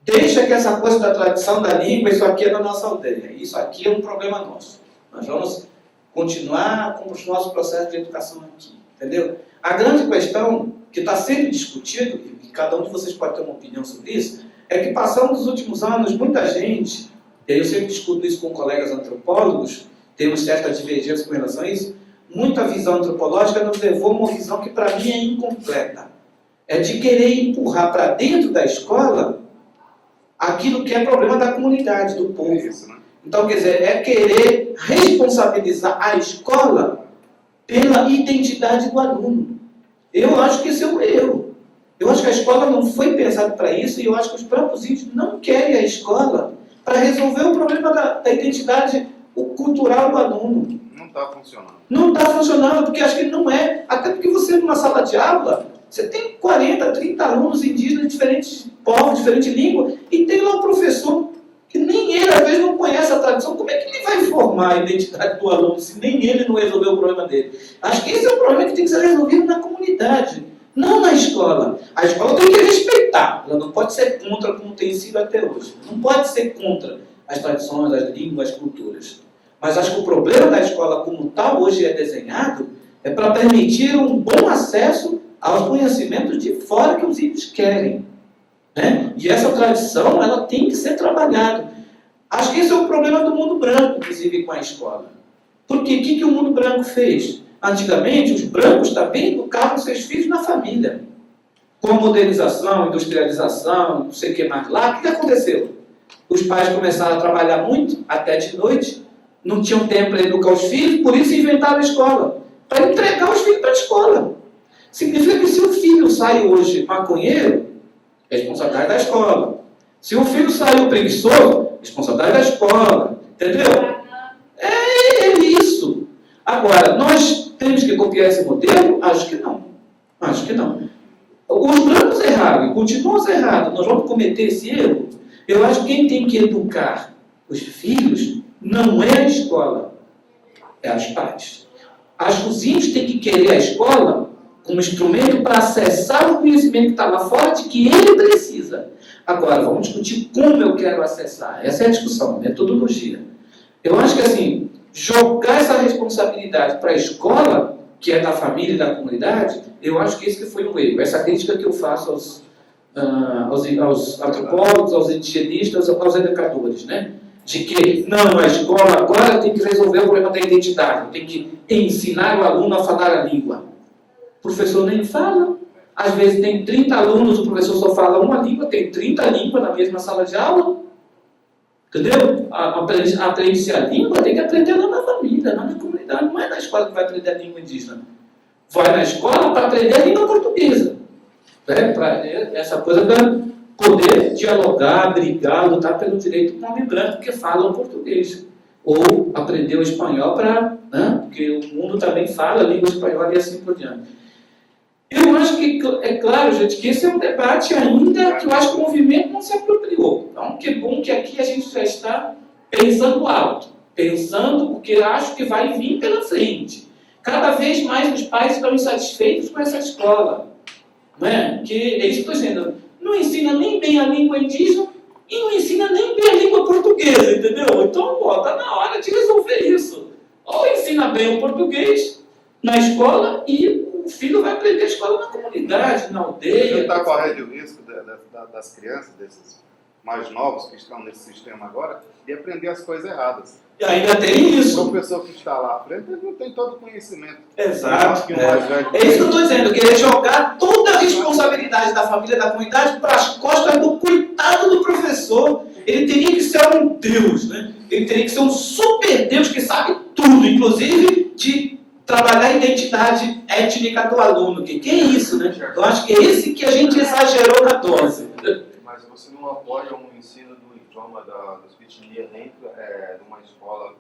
deixa que essa coisa da tradição da língua, isso aqui é da nossa aldeia, isso aqui é um problema nosso. Nós vamos continuar com os nossos processos de educação aqui, entendeu? A grande questão que está sendo discutido, e cada um de vocês pode ter uma opinião sobre isso, é que passando os últimos anos, muita gente, e aí eu sempre discuto isso com colegas antropólogos, temos certa divergência com relação a isso, muita visão antropológica nos levou a uma visão que para mim é incompleta. É de querer empurrar para dentro da escola aquilo que é problema da comunidade, do povo. Isso, né? Então, quer dizer, é querer responsabilizar a escola pela identidade do aluno. Eu acho que esse é um erro. Eu acho que a escola não foi pensada para isso e eu acho que os próprios índios não querem a escola para resolver o problema da identidade cultural do aluno. Não está funcionando. Não está funcionando, porque acho que não é. Até porque você, numa sala de aula, você tem 40, 30 alunos indígenas de diferentes povos, diferentes línguas, e tem lá um professor que nem ele, às vezes, não conhece a tradição. Como é que ele vai formar a identidade do aluno se nem ele não resolveu o problema dele? Acho que esse é o problema que tem que ser resolvido na comunidade, não na escola. A escola tem que respeitar, ela não pode ser contra como tem sido até hoje. Não pode ser contra as tradições, as línguas, as culturas. Mas acho que o problema da escola como tal hoje é desenhado é para permitir um bom acesso aos conhecimentos de fora que os índios querem. Né? E essa tradição ela tem que ser trabalhada. Acho que esse é o problema do mundo branco, inclusive, com a escola. Porque o que o mundo branco fez? Antigamente, os brancos também educavam seus filhos na família. Com a modernização, industrialização, não sei o que mais lá, o que aconteceu? Os pais começaram a trabalhar muito, até de noite, não tinham tempo para educar os filhos, por isso inventaram a escola, para entregar os filhos para a escola. Significa que se o filho sai hoje maconheiro, é responsabilidade da escola. Se o filho saiu preguiçoso, responsabilidade da escola. Entendeu? É isso. Agora, nós temos que copiar esse modelo? Acho que não. Acho que não. Os brancos erraram e continuam errados. Nós vamos cometer esse erro? Eu acho que quem tem que educar os filhos não é a escola, é os pais. Acho que os índios têm que querer a escola como instrumento para acessar o conhecimento que está lá fora de que ele precisa. Agora, vamos discutir como eu quero acessar. Essa é a discussão, a metodologia. Eu acho que, assim, jogar essa responsabilidade para a escola, que é da família e da comunidade, eu acho que esse que foi um erro. Essa crítica que eu faço aos antropólogos, aos indigenistas, aos educadores, né? De que, não, a escola agora tem que resolver o problema da identidade, tem que ensinar o aluno a falar a língua. O professor nem fala. Às vezes tem 30 alunos, o professor só fala uma língua, tem 30 línguas na mesma sala de aula. Entendeu? Aprende-se a língua, tem que aprender lá na família, lá na comunidade. Não é na escola que vai aprender a língua indígena. Vai na escola para aprender a língua portuguesa. Né? Para essa coisa da poder dialogar, brigar, lutar pelo direito do homem branco que fala o português. Ou aprender o espanhol para... Né? Porque o mundo também fala a língua espanhola e assim por diante. Eu acho que, é claro, gente, que esse é um debate ainda que eu acho que o movimento não se apropriou. Então, que bom que aqui a gente já está pensando alto. Pensando o que eu acho que vai vir pela frente. Cada vez mais os pais estão insatisfeitos com essa escola. Não é? Que é isso que eu estou dizendo. Não ensina nem bem a língua indígena e não ensina nem bem a língua portuguesa, entendeu? Então, está na hora de resolver isso. Ou ensina bem o português na escola e o filho vai aprender a escola na comunidade, na aldeia. Você está correndo o risco das crianças, desses mais novos que estão nesse sistema agora, de aprender as coisas erradas. E ainda tem isso. O professor que está lá à frente, ele não tem todo o conhecimento. Exato. É isso que eu estou dizendo, querer jogar toda a responsabilidade da família e da comunidade para as costas do coitado do professor. Ele teria que ser um Deus, né? Ele teria que ser um super Deus que sabe tudo, inclusive de trabalhar a identidade étnica do aluno. Que é isso, né? Eu acho que é esse que a gente exagerou na dose. Mas você não apoia um ensino do idioma das etnias dentro de uma escola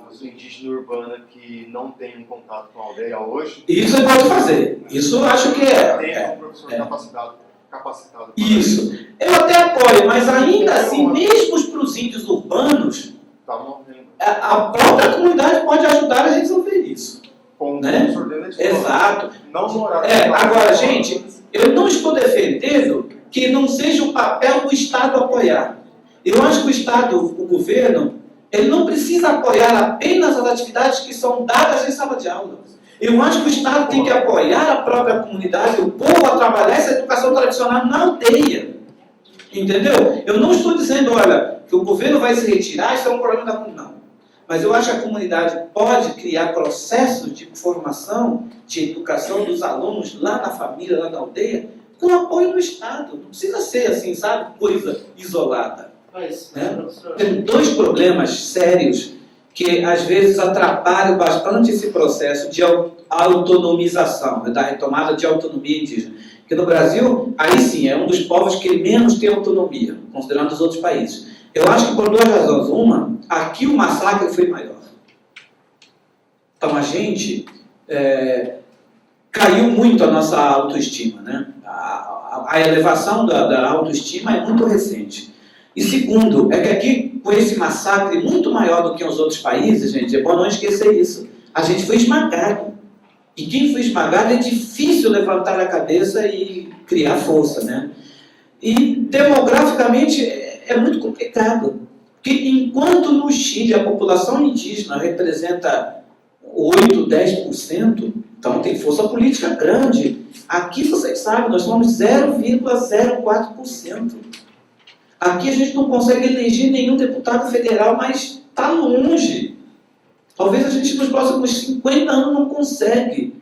dos indígenas urbana que não tem um contato com a aldeia hoje? Isso eu posso fazer. Isso eu acho que Tem um professor capacitado para isso. Eu até apoio, mas ainda assim, mesmo para os índios urbanos, tá morrendo. A própria comunidade pode ajudar a resolver isso. Com né? professor dentro da escola. Exato. Não morar. Agora, gente, eu não estou defendendo que não seja o papel do Estado apoiar. Eu acho que o Estado, o governo, ele não precisa apoiar apenas as atividades que são dadas em sala de aula. Eu acho que o Estado tem que apoiar a própria comunidade, o povo, a trabalhar essa educação tradicional na aldeia. Entendeu? Eu não estou dizendo, olha, que o governo vai se retirar, isso é um problema da comunidade. Não. Mas eu acho que a comunidade pode criar processos de formação, de educação dos alunos lá na família, lá na aldeia, com apoio do Estado. Não precisa ser assim, sabe, coisa isolada. Né? Tem dois problemas sérios que às vezes atrapalham bastante esse processo de autonomização, né, da retomada de autonomia indígena. Porque no Brasil, aí sim, é um dos povos que menos tem autonomia, considerando os outros países. Eu acho que por duas razões. Uma, aqui o massacre foi maior. Então a gente caiu muito a nossa autoestima, né? A elevação da autoestima é muito recente. E segundo, é que aqui, com esse massacre muito maior do que os outros países, gente, é bom não esquecer isso. A gente foi esmagado. E quem foi esmagado é difícil levantar a cabeça e criar força, né? E demograficamente é muito complicado. Porque enquanto no Chile a população indígena representa 8, 10%, então tem força política grande. Aqui, vocês sabem, nós somos 0,04%. Aqui a gente não consegue eleger nenhum deputado federal, mas está longe. Talvez a gente nos próximos 50 anos não consegue.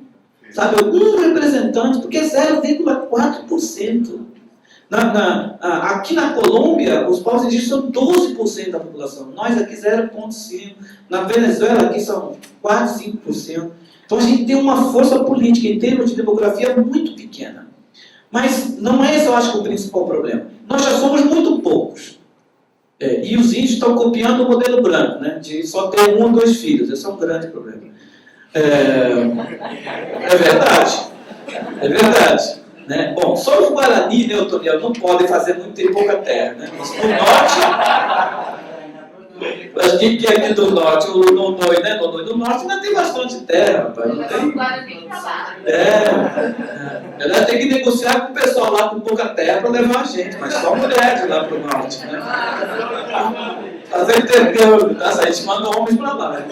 Sabe, algum representante, porque é 0,4%. Aqui na Colômbia, os povos indígenas são 12% da população. Nós aqui 0,5%. Na Venezuela, aqui são quase 5%. Então a gente tem uma força política em termos de demografia muito pequena. Mas não é esse, eu acho, que o principal problema. Nós já somos muito poucos. E os índios estão copiando o modelo branco, né, de só ter 1 ou 2 filhos. Esse é um grande problema. É verdade. É verdade. Né? Bom, só os Guarani, né, Otoniel, não podem fazer muito, tem pouca terra. Né? No norte, acho que é aqui do norte, o Nonoi, né? Nonoi do norte ainda tem bastante terra, rapaz. Não tem? Ela tem que negociar com o pessoal lá com pouca terra para levar a gente, mas só mulheres lá para o norte. Né? Fazer intercâmbio, tá? A gente manda homens para lá. Né?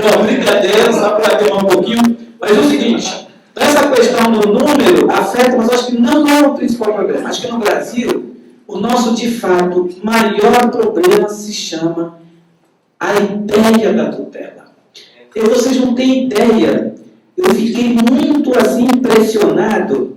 Não, brincadeira, só para tomar um pouquinho. Mas é o seguinte, essa questão do número afeta, mas acho que não é o principal problema. Acho que no Brasil, o nosso, de fato, maior problema se chama a ideia da tutela. Vocês não têm ideia. Eu fiquei muito assim impressionado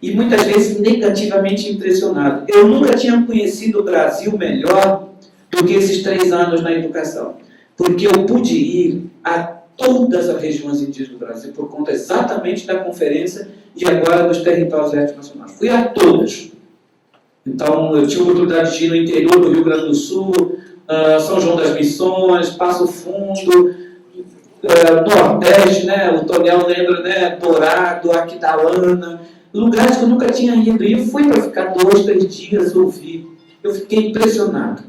e muitas vezes negativamente impressionado. Eu nunca tinha conhecido o Brasil melhor do que esses 3 anos na educação. Porque eu pude ir a todas as regiões indígenas do Brasil por conta exatamente da conferência e agora dos territórios étnico-nacionais. Fui a todas. Então, eu tive a oportunidade de ir no interior do Rio Grande do Sul, São João das Missões, Passo Fundo, Nordeste, né? O Toniel lembra, né? Dourado, Aquidauana, lugares que eu nunca tinha ido. E eu fui para ficar 2, 3 dias ouvir. Eu fiquei impressionado.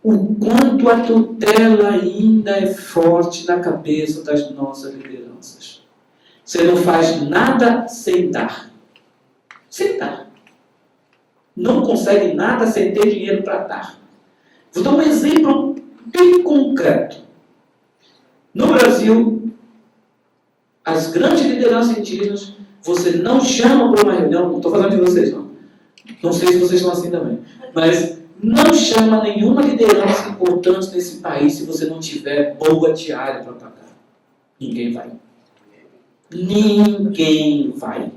O quanto a tutela ainda é forte na cabeça das nossas lideranças. Você não faz nada sem dar. Sem dar. Não consegue nada sem ter dinheiro para dar. Vou dar um exemplo bem concreto. No Brasil, as grandes lideranças indígenas, você não chama para uma reunião, não estou falando de vocês, não. Não sei se vocês são assim também. Mas não chama nenhuma liderança importante nesse país se você não tiver boa diária para pagar. Ninguém vai. Ninguém vai.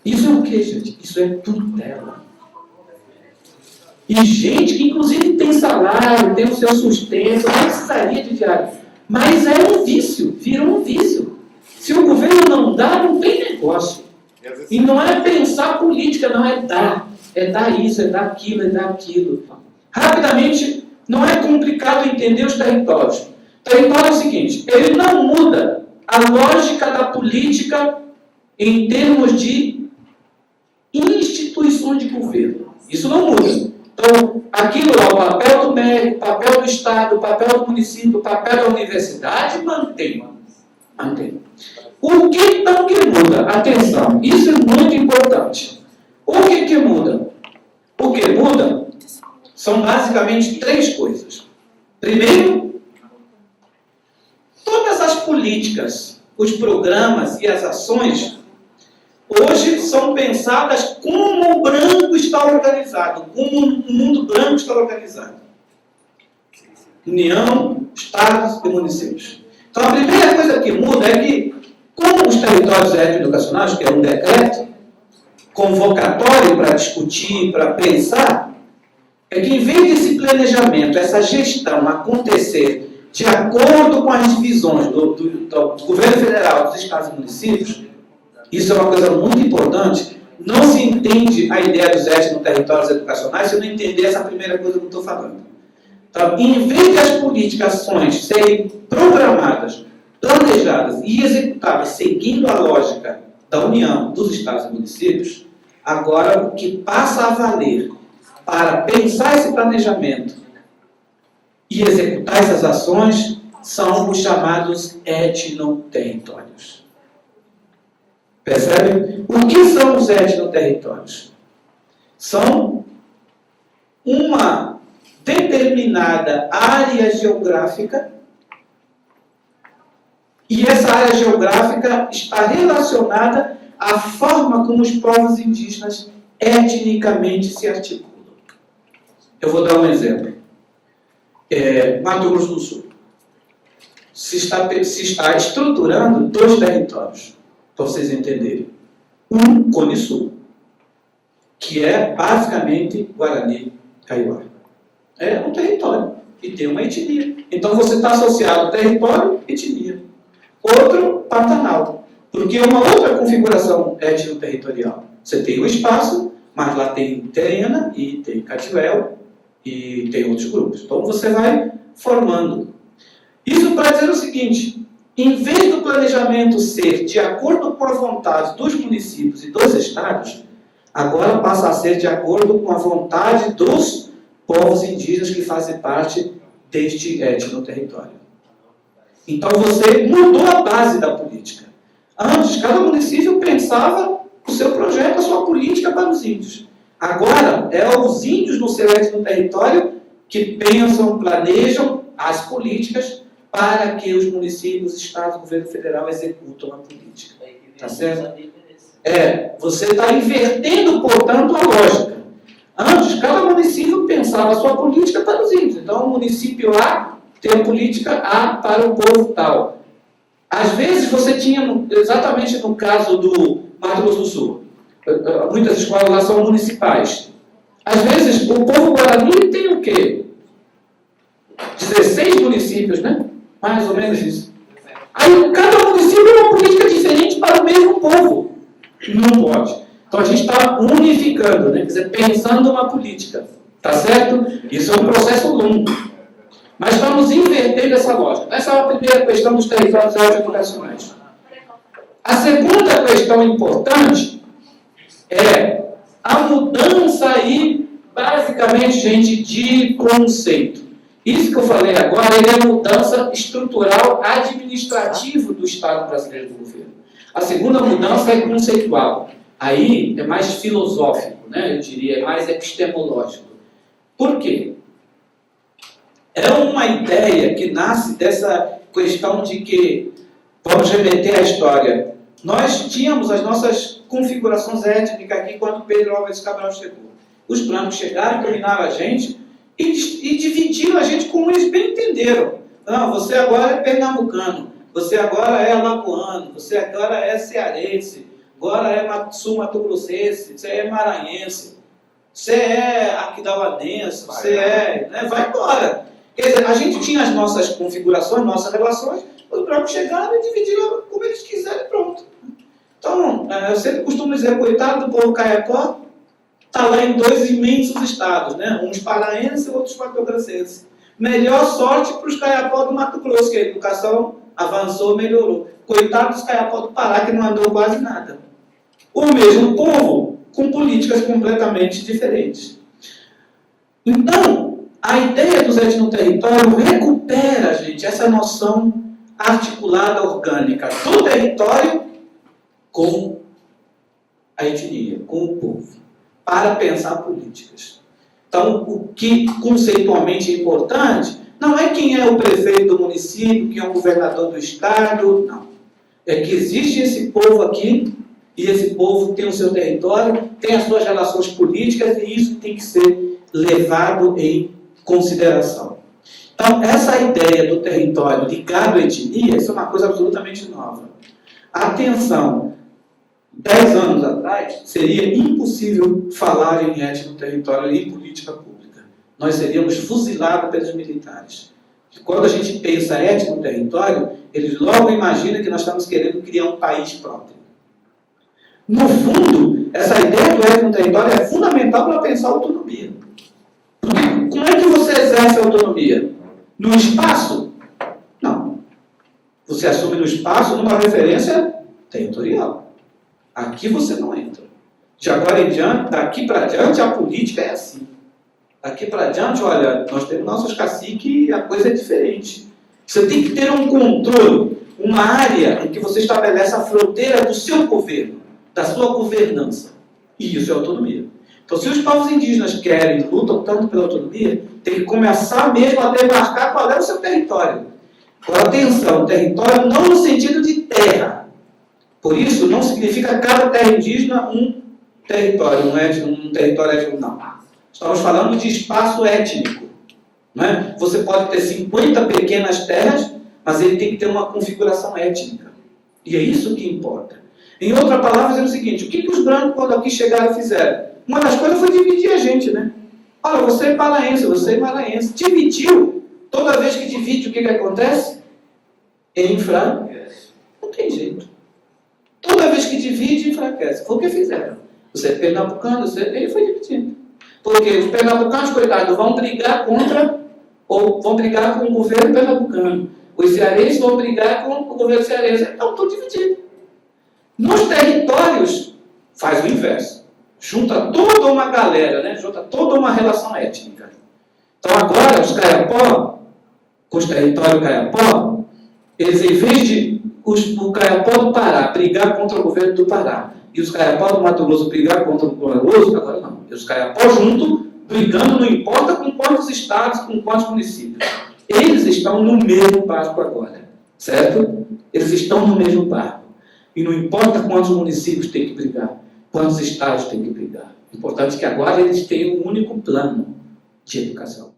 Isso é o que, gente? Isso é tutela. E gente que inclusive tem salário, tem o seu sustento, não precisaria de diário. Mas é um vício, virou um vício. Se o governo não dá, não tem negócio. E não é pensar política, não é dar. É dar isso, é dar aquilo, é dar aquilo. Rapidamente, não é complicado entender os territórios. O território é o seguinte, ele não muda a lógica da política em termos de instituições de governo. Isso não muda. Então, aquilo lá, o papel do médico, o papel do Estado, o papel do município, o papel da universidade, mantém. O que então que muda? Atenção, isso é muito importante. O que muda? O que muda são basicamente 3 coisas. Primeiro, todas as políticas, os programas e as ações hoje são pensadas como o branco está organizado, como o mundo branco está organizado. União, estados e municípios. Então a primeira coisa que muda é que, como os territórios étnico-educacionais, que é um decreto convocatório para discutir, para pensar, é que em vez desse planejamento, essa gestão acontecer de acordo com as divisões do governo federal, dos estados e municípios, isso é uma coisa muito importante. Não se entende a ideia dos etnoterritórios educacionais se eu não entender essa primeira coisa que eu estou falando. Então, em vez de as politicações serem programadas, planejadas e executadas seguindo a lógica da União, dos estados e municípios, agora o que passa a valer para pensar esse planejamento e executar essas ações são os chamados etnoterritórios. Percebe? O que são os etnoterritórios? São uma determinada área geográfica, e essa área geográfica está relacionada à forma como os povos indígenas etnicamente se articulam. Eu vou dar um exemplo. Mato Grosso do Sul. Se está estruturando 2 territórios, para vocês entenderem. Um, Cone Sul, que é basicamente Guarani Kaiowá. É um território e tem uma etnia. Então você está associado território e etnia. Outro, Pantanal, porque é uma outra configuração etno-territorial. Você tem o espaço, mas lá tem Terena e tem Cativel e tem outros grupos. Então você vai formando. Isso para dizer o seguinte: em vez do planejamento ser de acordo com a vontade dos municípios e dos estados, agora passa a ser de acordo com a vontade dos povos indígenas que fazem parte deste etnoterritório. Então você mudou a base da política. Antes, cada município pensava o seu projeto, a sua política para os índios. Agora, é os índios no seu etnoterritório que pensam, planejam as políticas para que os municípios, estados, governo federal executam a política. Tá certo? Você está invertendo, portanto, a lógica. Antes, cada município pensava a sua política para os índios. Então, o município A tem a política A para o povo tal. Às vezes, você tinha, exatamente no caso do Mato Grosso do Sul, muitas escolas lá são municipais. Às vezes, o povo guarani tem o quê? 16 municípios, né? Mais ou menos isso. Aí, cada município tem uma política diferente para o mesmo povo. Não pode. Então, a gente está unificando, né? Quer dizer, pensando uma política. Tá certo? Isso é um processo longo. Mas estamos invertendo essa lógica. Essa é a primeira questão dos territórios educacionais. A segunda questão importante é a mudança aí, basicamente, gente, de conceito. Isso que eu falei agora é a mudança estrutural administrativa do Estado brasileiro do governo. A segunda mudança é conceitual. Aí é mais filosófico, né? Eu diria, é mais epistemológico. Por quê? É uma ideia que nasce dessa questão de que, vamos remeter à história, nós tínhamos as nossas configurações étnicas aqui quando Pedro Álvares Cabral chegou. Os brancos chegaram, dominaram a gente e dividiram a gente como eles bem entenderam. Não, você agora é pernambucano, você agora é alagoano, você agora é cearense, agora é sul-mato-grossense, você é maranhense, você é aquidauanense, você é... Né, vai embora. Quer dizer, a gente tinha as nossas configurações, nossas relações, os brancos chegaram e dividiram como eles quiserem e pronto. Então, eu sempre costumo dizer, coitado do povo caiapó, está lá em 2 imensos estados, né? Uns paraenses e outros mato-grossenses. Melhor sorte para os caiapó do Mato Grosso, que a educação avançou, melhorou. Coitado dos caiapó do Pará, que não andou quase nada. O mesmo povo, com políticas completamente diferentes. Então, a ideia dos etnoterritórios recupera, gente, essa noção articulada, orgânica do território com a etnia, com o povo, para pensar políticas. Então, o que conceitualmente é importante não é quem é o prefeito do município, quem é o governador do estado, não. É que existe esse povo aqui, e esse povo tem o seu território, tem as suas relações políticas, e isso tem que ser levado em consideração. Então, essa ideia do território ligado à etnia, isso é uma coisa absolutamente nova. Atenção, 10 anos atrás, seria impossível falar em etno-território e política pública. Nós seríamos fuzilados pelos militares. E quando a gente pensa etno-território, eles logo imaginam que nós estamos querendo criar um país próprio. No fundo, essa ideia do etno-território é fundamental para pensar a autonomia. Como é que você exerce a autonomia? No espaço? Não. Você assume no espaço numa referência territorial. Aqui você não entra. De agora em diante, daqui para diante, a política é assim. Daqui para diante, olha, nós temos nossos caciques e a coisa é diferente. Você tem que ter um controle, uma área em que você estabelece a fronteira do seu governo, da sua governança. E isso é autonomia. Então, se os povos indígenas querem, lutam tanto pela autonomia, tem que começar mesmo a demarcar qual é o seu território. Agora, atenção, território não no sentido de terra. Por isso, não significa cada terra indígena um território, não é um território étnico, não. Estamos falando de espaço étnico. Não é? Você pode ter 50 pequenas terras, mas ele tem que ter uma configuração étnica. E é isso que importa. Em outra palavra, dizendo o seguinte, o que os brancos, quando aqui chegaram, fizeram? Uma das coisas foi dividir a gente, né? Olha, você é paraense, você é maranhense. Dividiu. Toda vez que divide, o que acontece? Enfraquece. Não tem jeito. Toda vez que divide, enfraquece. Foi o que fizeram. Você é pernambucano, ele foi dividindo. Porque os pernambucanos, coitados, vão brigar contra, ou vão brigar com o governo pernambucano. Os cearenses vão brigar com o governo cearense. Então, estão divididos. Nos territórios, faz o inverso. Junta toda uma galera, né? Junta toda uma relação étnica. Então, agora, os Kayapó, com os territórios Kayapó, eles, em vez de o Kayapó do Pará brigar contra o governo do Pará, e os Kayapó do Mato Grosso brigar contra o Mato Grosso, agora não. E os Kayapó juntos, brigando, não importa com quantos estados, com quantos municípios. Eles estão no mesmo barco agora, certo? Eles estão no mesmo barco. E não importa quantos municípios têm que brigar, quantos estados têm que brigar. O importante é que agora eles tenham um único plano de educação.